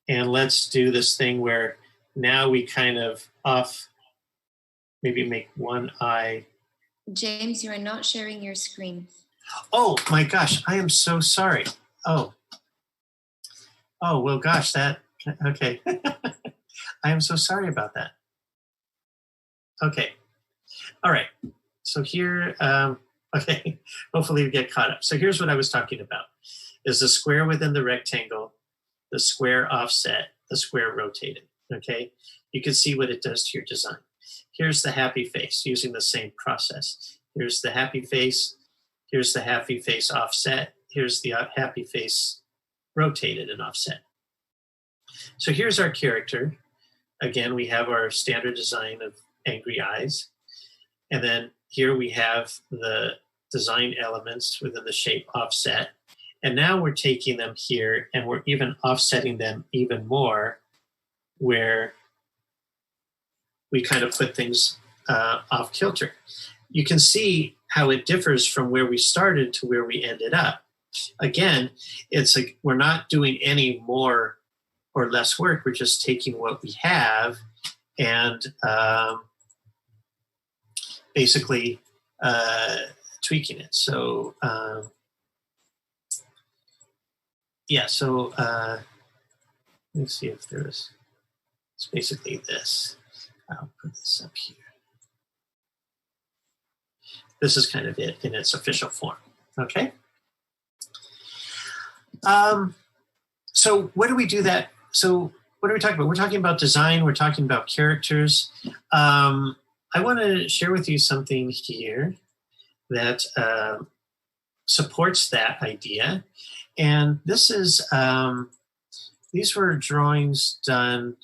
and let's do this thing where now we kind of maybe make one eye. James, you are not sharing your screen. Oh my gosh, I am so sorry. Oh, well, gosh, okay. I am so sorry about that. Okay, all right. So here, okay, hopefully we get caught up. So here's what I was talking about, is the square within the rectangle, the square offset, the square rotated, okay? You can see what it does to your design. Here's the happy face using the same process. Here's the happy face. Here's the happy face offset. Here's the happy face rotated and offset. So here's our character. Again, we have our standard design of angry eyes. And then here we have the design elements within the shape offset. And now we're taking them here and we're even offsetting them even more, where we kind of put things off kilter. You can see how it differs from where we started to where we ended up. Again, it's like we're not doing any more or less work. We're just taking what we have and basically tweaking it. So yeah, so let's see if there's, it's basically this. I'll put this up here. This is kind of it in its official form, okay? So what do we do that? So what are we talking about? We're talking about design. We're talking about characters. I want to share with you something here that supports that idea. And this is, these were drawings done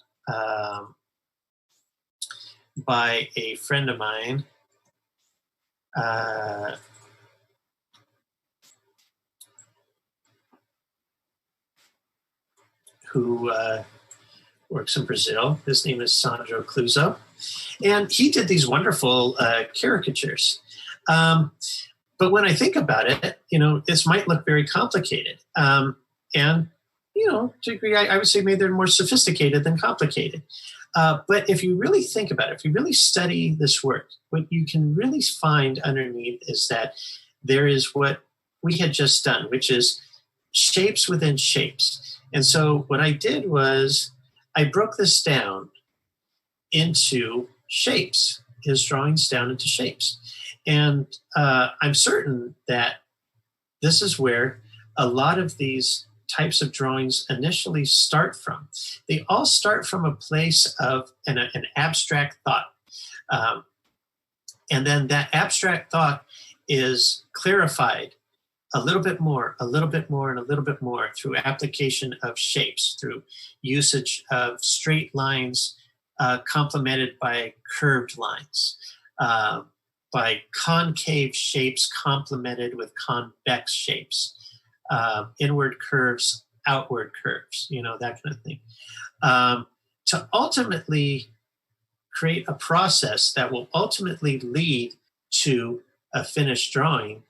by a friend of mine. Who works in Brazil. His name is Sandro Cluzo. And he did these wonderful caricatures. But when I think about it, you know, this might look very complicated. And, you know, to a degree, I would say maybe they're more sophisticated than complicated. But if you really think about it, if you really study this work, what you can really find underneath is that there is what we had just done, which is shapes within shapes. And so what I did was I broke this down into shapes, his drawings down into shapes. And I'm certain that this is where a lot of these types of drawings initially start from. They all start from a place of an abstract thought. And then that abstract thought is clarified a little bit more, a little bit more, and a little bit more through application of shapes, through usage of straight lines complemented by curved lines, by concave shapes complemented with convex shapes, inward curves, outward curves, you know, that kind of thing. To ultimately create a process that will ultimately lead to a finished drawing,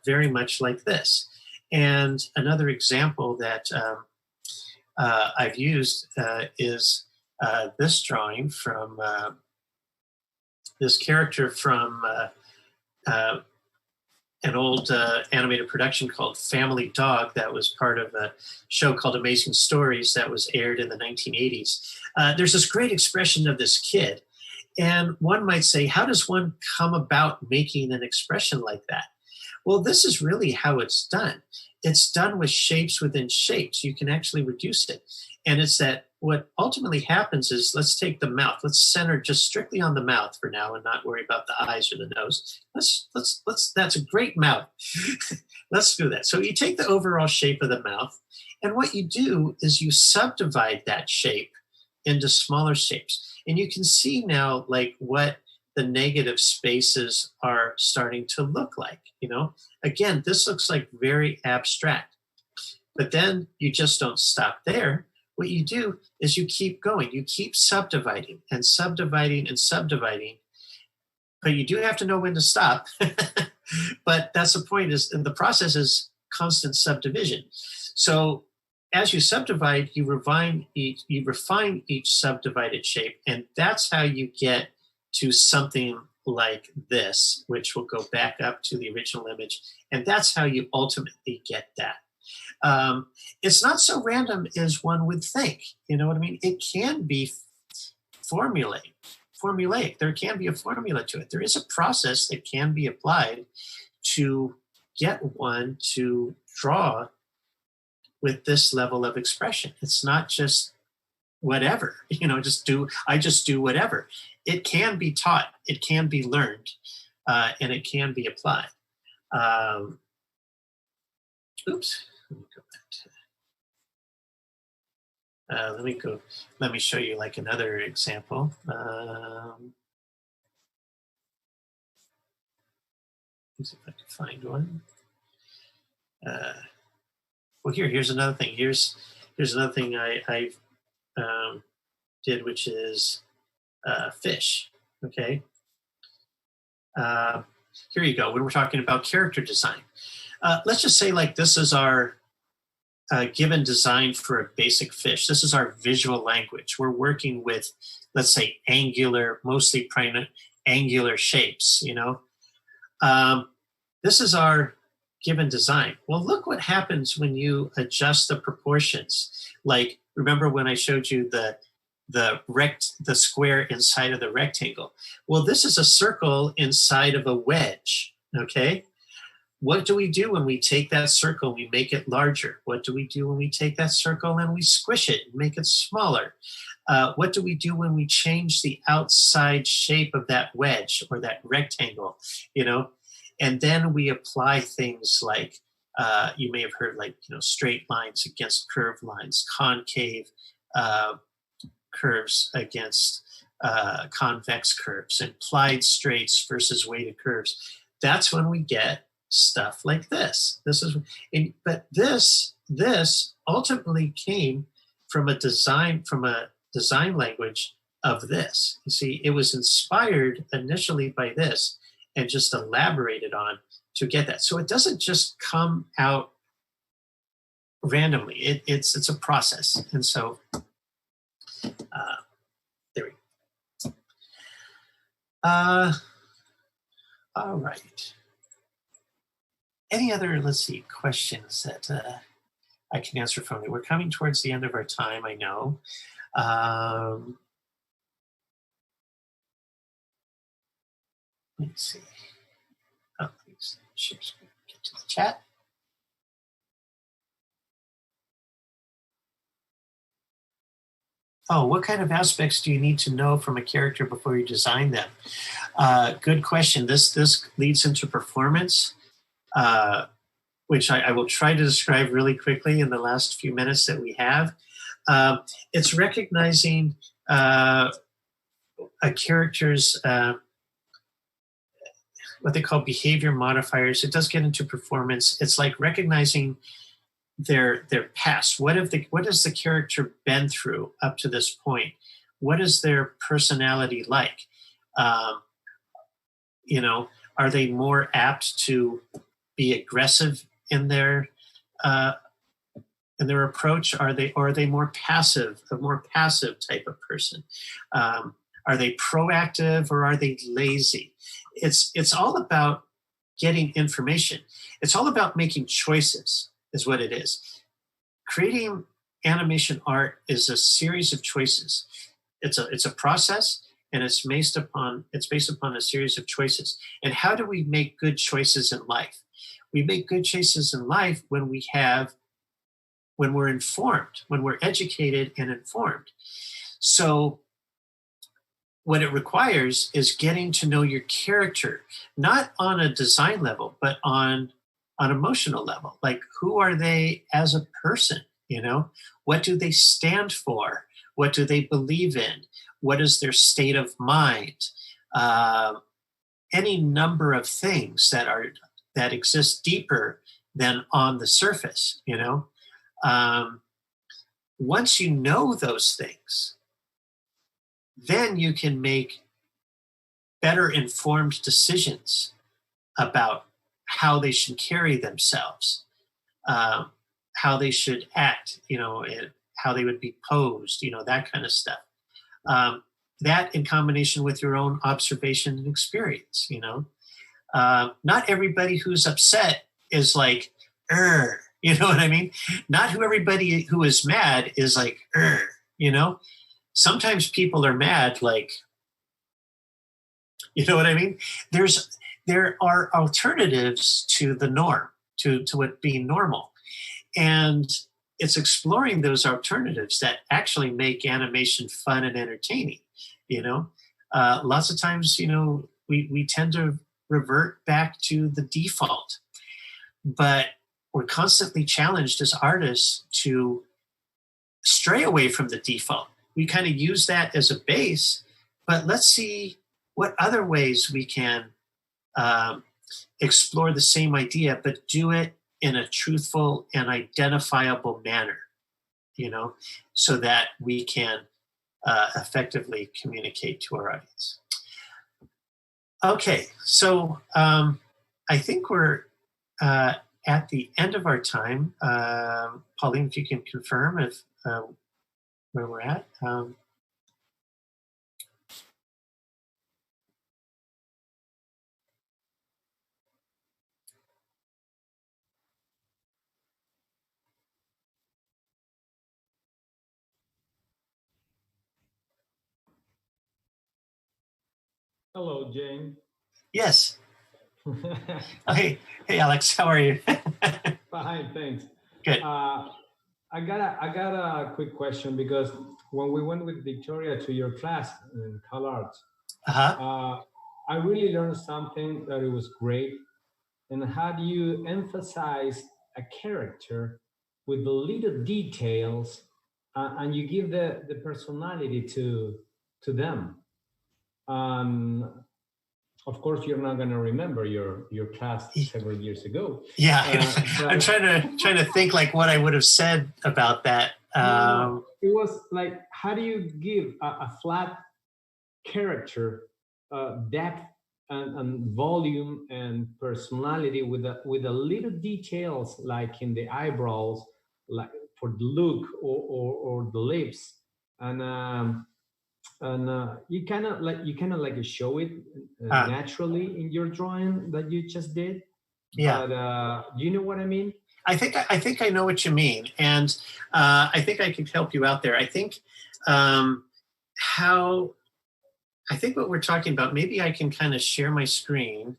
very much like this. And another example that I've used is this drawing from this character from an old animated production called Family Dog that was part of a show called Amazing Stories that was aired in the 1980s. There's this great expression of this kid. And one might say, how does one come about making an expression like that? Well, this is really how it's done. It's done with shapes within shapes. You can actually reduce it. And it's that what ultimately happens is, let's take the mouth. Let's center just strictly on the mouth for now and not worry about the eyes or the nose. That's a great mouth. Let's do that. So you take the overall shape of the mouth, and what you do is you subdivide that shape into smaller shapes. And you can see now like what the negative spaces are starting to look like, you know. Again, this looks like very abstract. But then you just don't stop there. What you do is you keep going. You keep subdividing and subdividing and subdividing. But you do have to know when to stop. But that's the point, is the process is constant subdivision. So as you subdivide, you refine each subdivided shape, and that's how you get to something like this, which will go back up to the original image, and that's how you ultimately get that. It's not so random as one would think. You know what I mean? It can be formulaic. There can be a formula to it. There is a process that can be applied to get one to draw with this level of expression. It's not just whatever, I just do whatever. It can be taught, it can be learned, and it can be applied. Oops. Let me go back to, let me show you like another example. Let's see if I can find one. Well, here's another thing. Here's another thing I did, which is fish. Okay. Here you go. When we're talking about character design, let's just say like this is our given design for a basic fish. This is our visual language. We're working with, let's say, angular, mostly angular shapes. This is our given design. Well, look what happens when you adjust the proportions. Like, remember when I showed you the square inside of the rectangle? Well, this is a circle inside of a wedge, okay? What do we do when we take that circle and we make it larger? What do we do when we take that circle and we squish it and make it smaller? What do we do when we change the outside shape of that wedge or that rectangle, And then we apply things like, you may have heard like, straight lines against curved lines, concave curves against convex curves, implied straights versus weighted curves. That's when we get stuff like this. But this ultimately came from a design language of this. You see, it was inspired initially by this and just elaborated on to get that. So it doesn't just come out randomly. It's a process. And so there we go. All right. Any other, questions that I can answer from you? We're coming towards the end of our time, I know. Let's see. Oh, please share screen. Get to the chat. Oh, what kind of aspects do you need to know from a character before you design them? Good question. This leads into performance, which I will try to describe really quickly in the last few minutes that we have. It's recognizing a character's what they call behavior modifiers. It does get into performance. It's like recognizing their past. What has the character been through up to this point? What is their personality like? Are they more apt to be aggressive in their approach? Are they more passive, a more passive type of person? Are they proactive or are they lazy? It's all about getting information. It's all about making choices, is what it is. Creating animation art is a series of choices. It's a process, and it's based upon a series of choices. And how do we make good choices in life? We make good choices in life when we're informed, when we're educated and informed. So what it requires is getting to know your character, not on a design level, but on emotional level. Like, who are they as a person? What do they stand for? What do they believe in? What is their state of mind? Any number of things that exist deeper than on the surface, Once you know those things, then you can make better informed decisions about how they should carry themselves, how they should act, how they would be posed, that kind of stuff. That in combination with your own observation and experience, not everybody who's upset is like, you know what I mean? Not everybody who is mad is like, Sometimes people are mad, like, you know what I mean? There are alternatives to the norm, to what being normal. And it's exploring those alternatives that actually make animation fun and entertaining, Lots of times, we tend to revert back to the default. But we're constantly challenged as artists to stray away from the default. We kind of use that as a base, but let's see what other ways we can explore the same idea, but do it in a truthful and identifiable manner, so that we can effectively communicate to our audience. Okay, so I think we're at the end of our time. Pauline, if you can confirm if where we're at. Hello, Jane. Yes. Hey, Alex, how are you? Fine, thanks. Good. I got a quick question, because when we went with Victoria to your class in Cal Arts, I really learned something that it was great. And how do you emphasize a character with the little details, and you give the personality to them. Of course, you're not going to remember your class several years ago. Yeah, I'm trying to think like what I would have said about that. It was like, how do you give a flat character depth and volume and personality with the little details, like in the eyebrows, like for the look or the lips, and you kind of like show it naturally in your drawing that you just did. Yeah. But do you know what I mean? I think I know what you mean, and I think I could help you out there. I think what we're talking about, maybe I can kind of share my screen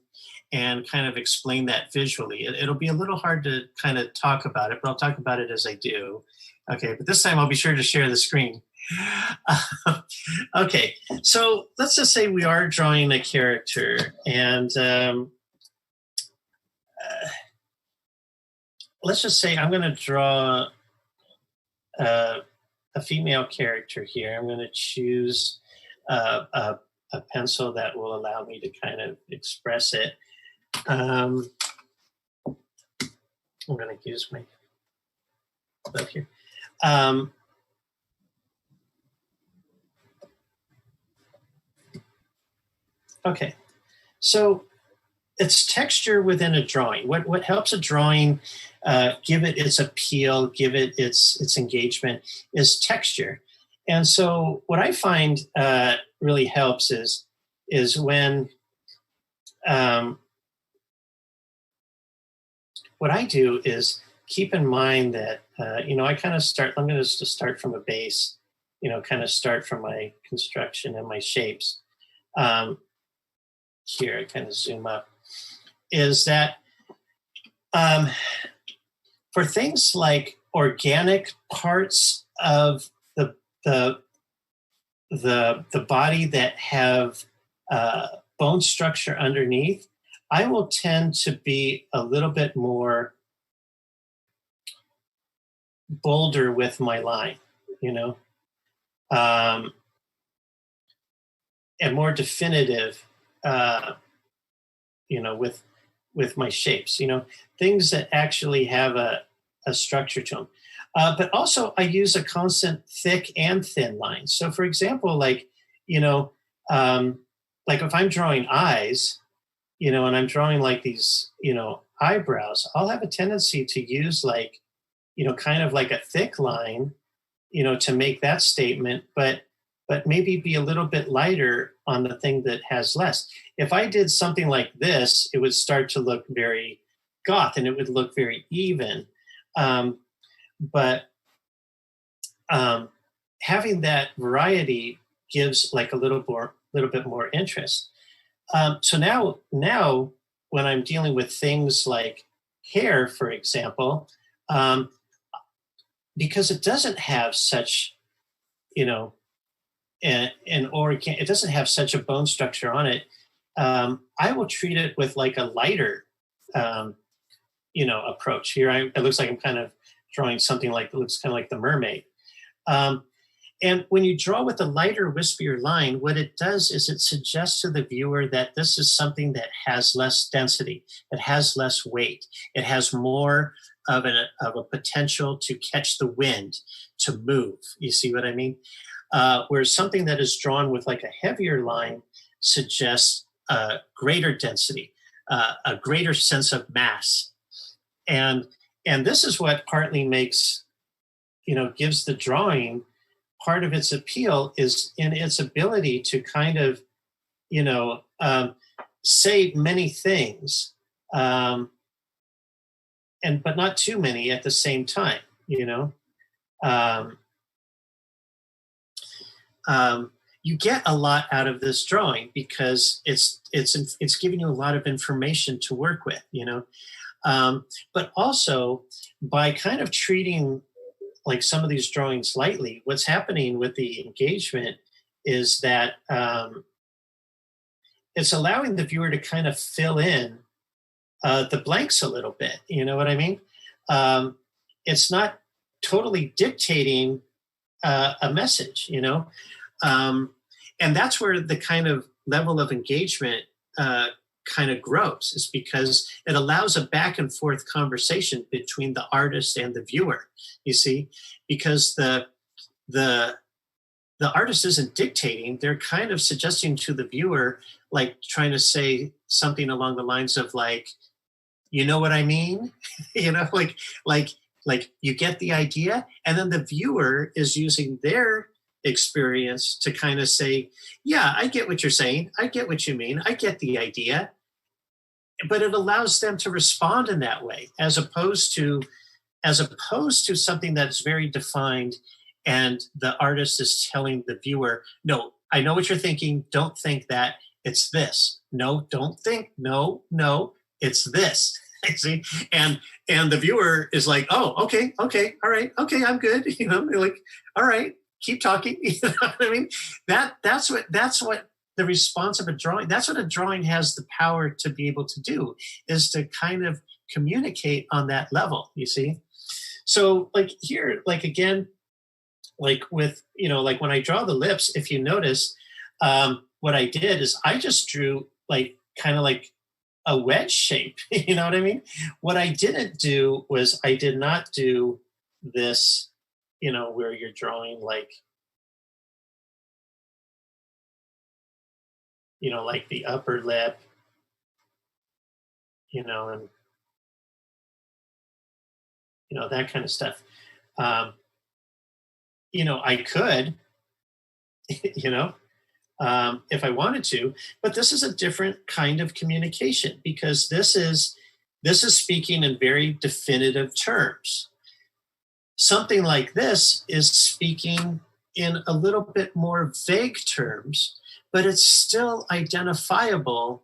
and kind of explain that visually. It'll be a little hard to kind of talk about it, but I'll talk about it as I do. Okay, but this time I'll be sure to share the screen. Okay, so let's just say we are drawing a character, and let's just say I'm going to draw a female character here. I'm going to choose a pencil that will allow me to kind of express it. I'm going to use my book here. Okay, so it's texture within a drawing. What helps a drawing give it its appeal, give it its engagement, is texture. And so what I find really helps is when what I do is keep in mind that I kind of start. I'm going to just start from a base, kind of start from my construction and my shapes. Here I kind of zoom up. Is that for things like organic parts of the body that have bone structure underneath, I will tend to be a little bit more bolder with my line, and more definitive, with my shapes, things that actually have a structure to them. But also I use a constant thick and thin line. So for example, like, like if I'm drawing eyes, and I'm drawing like these, eyebrows, I'll have a tendency to use like, kind of like a thick line, to make that statement, but maybe be a little bit lighter on the thing that has less. If I did something like this, it would start to look very goth and it would look very even. But having that variety gives like a little bit more interest. So now when I'm dealing with things like hair, for example, because it doesn't have such, it doesn't have such a bone structure on it, I will treat it with like a lighter, approach. Here, it looks like I'm kind of drawing something like, it looks kind of like the mermaid. And when you draw with a lighter, wispier line, what it does is it suggests to the viewer that this is something that has less density, it has less weight, it has more of a potential to catch the wind, to move. You see what I mean? Whereas something that is drawn with like a heavier line suggests greater density, a greater sense of mass. And this is what partly makes, gives the drawing part of its appeal is in its ability to kind of, say many things, but not too many at the same time, you get a lot out of this drawing because it's giving you a lot of information to work with, but also by kind of treating like some of these drawings lightly, what's happening with the engagement is that it's allowing the viewer to kind of fill in the blanks a little bit. You know what I mean? It's not totally dictating a message, and that's where the kind of level of engagement kind of grows, is because it allows a back and forth conversation between the artist and the viewer, you see, because the artist isn't dictating, they're kind of suggesting to the viewer, like trying to say something along the lines of like, you know what I mean? like you get the idea, and then the viewer is using their experience to kind of say, yeah, I get what you're saying. I get what you mean. I get the idea. But it allows them to respond in that way, as opposed to something that's very defined and the artist is telling the viewer, no, I know what you're thinking. Don't think that. It's this. No, don't think. No, it's this. See? And the viewer is like, oh, okay, all right, okay, I'm good. They're like, all right, keep talking. You know what I mean? That's what the response of a drawing, that's what a drawing has the power to be able to do, is to kind of communicate on that level, you see? So like here, like again, like with, like when I draw the lips, if you notice, what I did is I just drew like kind of like a wedge shape, you know what I mean? What I didn't do was I did not do this, where you're drawing like, like the upper lip, and, that kind of stuff. I could, if I wanted to, but this is a different kind of communication, because this is speaking in very definitive terms. Something like this is speaking in a little bit more vague terms, but it's still identifiable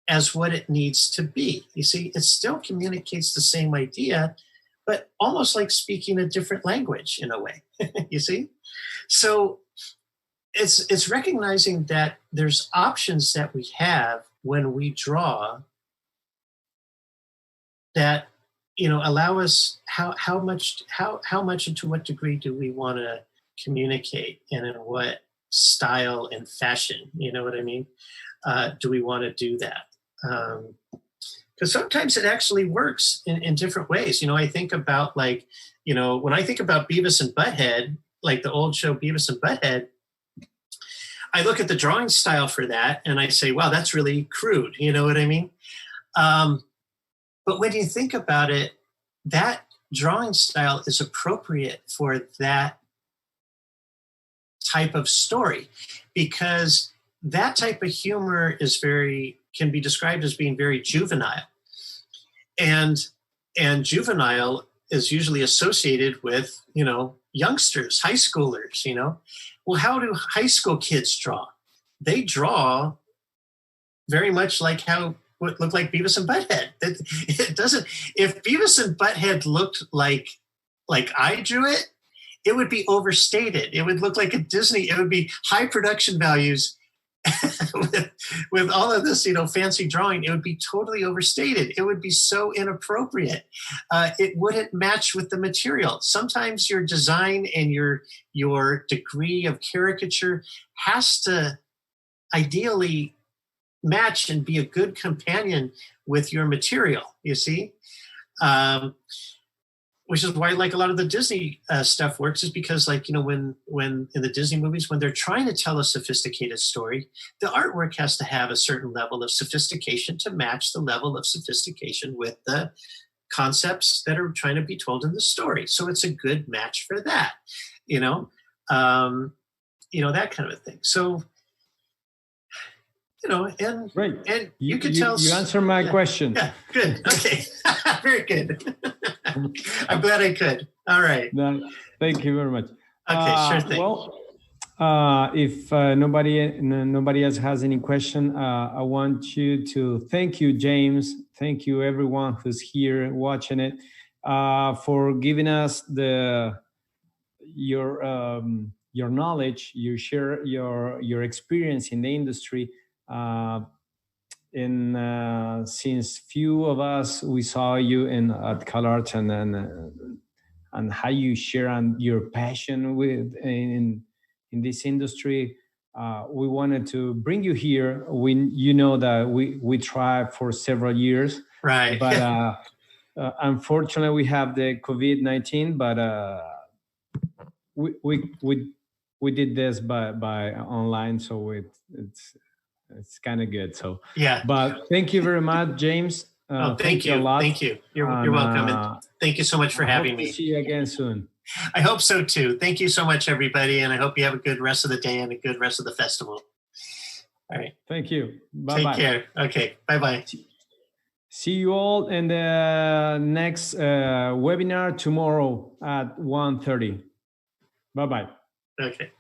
as what it needs to be. You see, it still communicates the same idea, but almost like speaking a different language in a way, you see? So it's recognizing that there's options that we have when we draw that, allow us how much and to what degree do we want to communicate, and in what style and fashion, you know what I mean? Do we want to do that? Because sometimes it actually works in different ways. I think about like, You know, when I think about Beavis and Butthead, like the old show Beavis and Butthead, I look at the drawing style for that and I say, wow, that's really crude. You know what I mean? But when you think about it, that drawing style is appropriate for that type of story, because that type of humor can be described as being very juvenile. And juvenile is usually associated with, you know, youngsters, high schoolers, you know. Well, how do high school kids draw? They draw very much like how would look like Beavis and Butthead. It doesn't. If Beavis and Butthead looked like I drew it, it would be overstated. It would look like a Disney. It would be high production values with all of this, you know, fancy drawing. It would be totally overstated. It would be so inappropriate. It wouldn't match with the material. Sometimes your design and your degree of caricature has to ideally match and be a good companion with your material, you see? Which is why, like, a lot of the Disney stuff works, is because, like, you know, when in the Disney movies, when they're trying to tell a sophisticated story, the artwork has to have a certain level of sophistication to match the level of sophistication with the concepts that are trying to be told in the story. So it's a good match for that, you know, that kind of a thing. So, you know, and Right. And you could tell. You answered my question. Yeah, good. Okay, very good. I'm glad I could. All right. No, thank you very much. Okay, sure thing. Well, if nobody else has any question, I want you to thank you, James. Thank you, everyone who's here watching it, for giving us your knowledge. You share your experience in the industry. Since few of us, we saw you at CalArts and how you share and your passion in this industry. We wanted to bring you here. You know that we tried for several years, right? But unfortunately, we have the COVID-19. But we did this by online, so it's kind of good. So yeah. But thank you very much, James. Thank you a lot. Thank you. You're welcome. And thank you so much for having me. See you again soon. I hope so too. Thank you so much, everybody, and I hope you have a good rest of the day and a good rest of the festival. All right. Thank you. Bye-bye. Take care. Okay. Bye-bye. See you all in the next webinar tomorrow at 1:30. Bye-bye. Okay.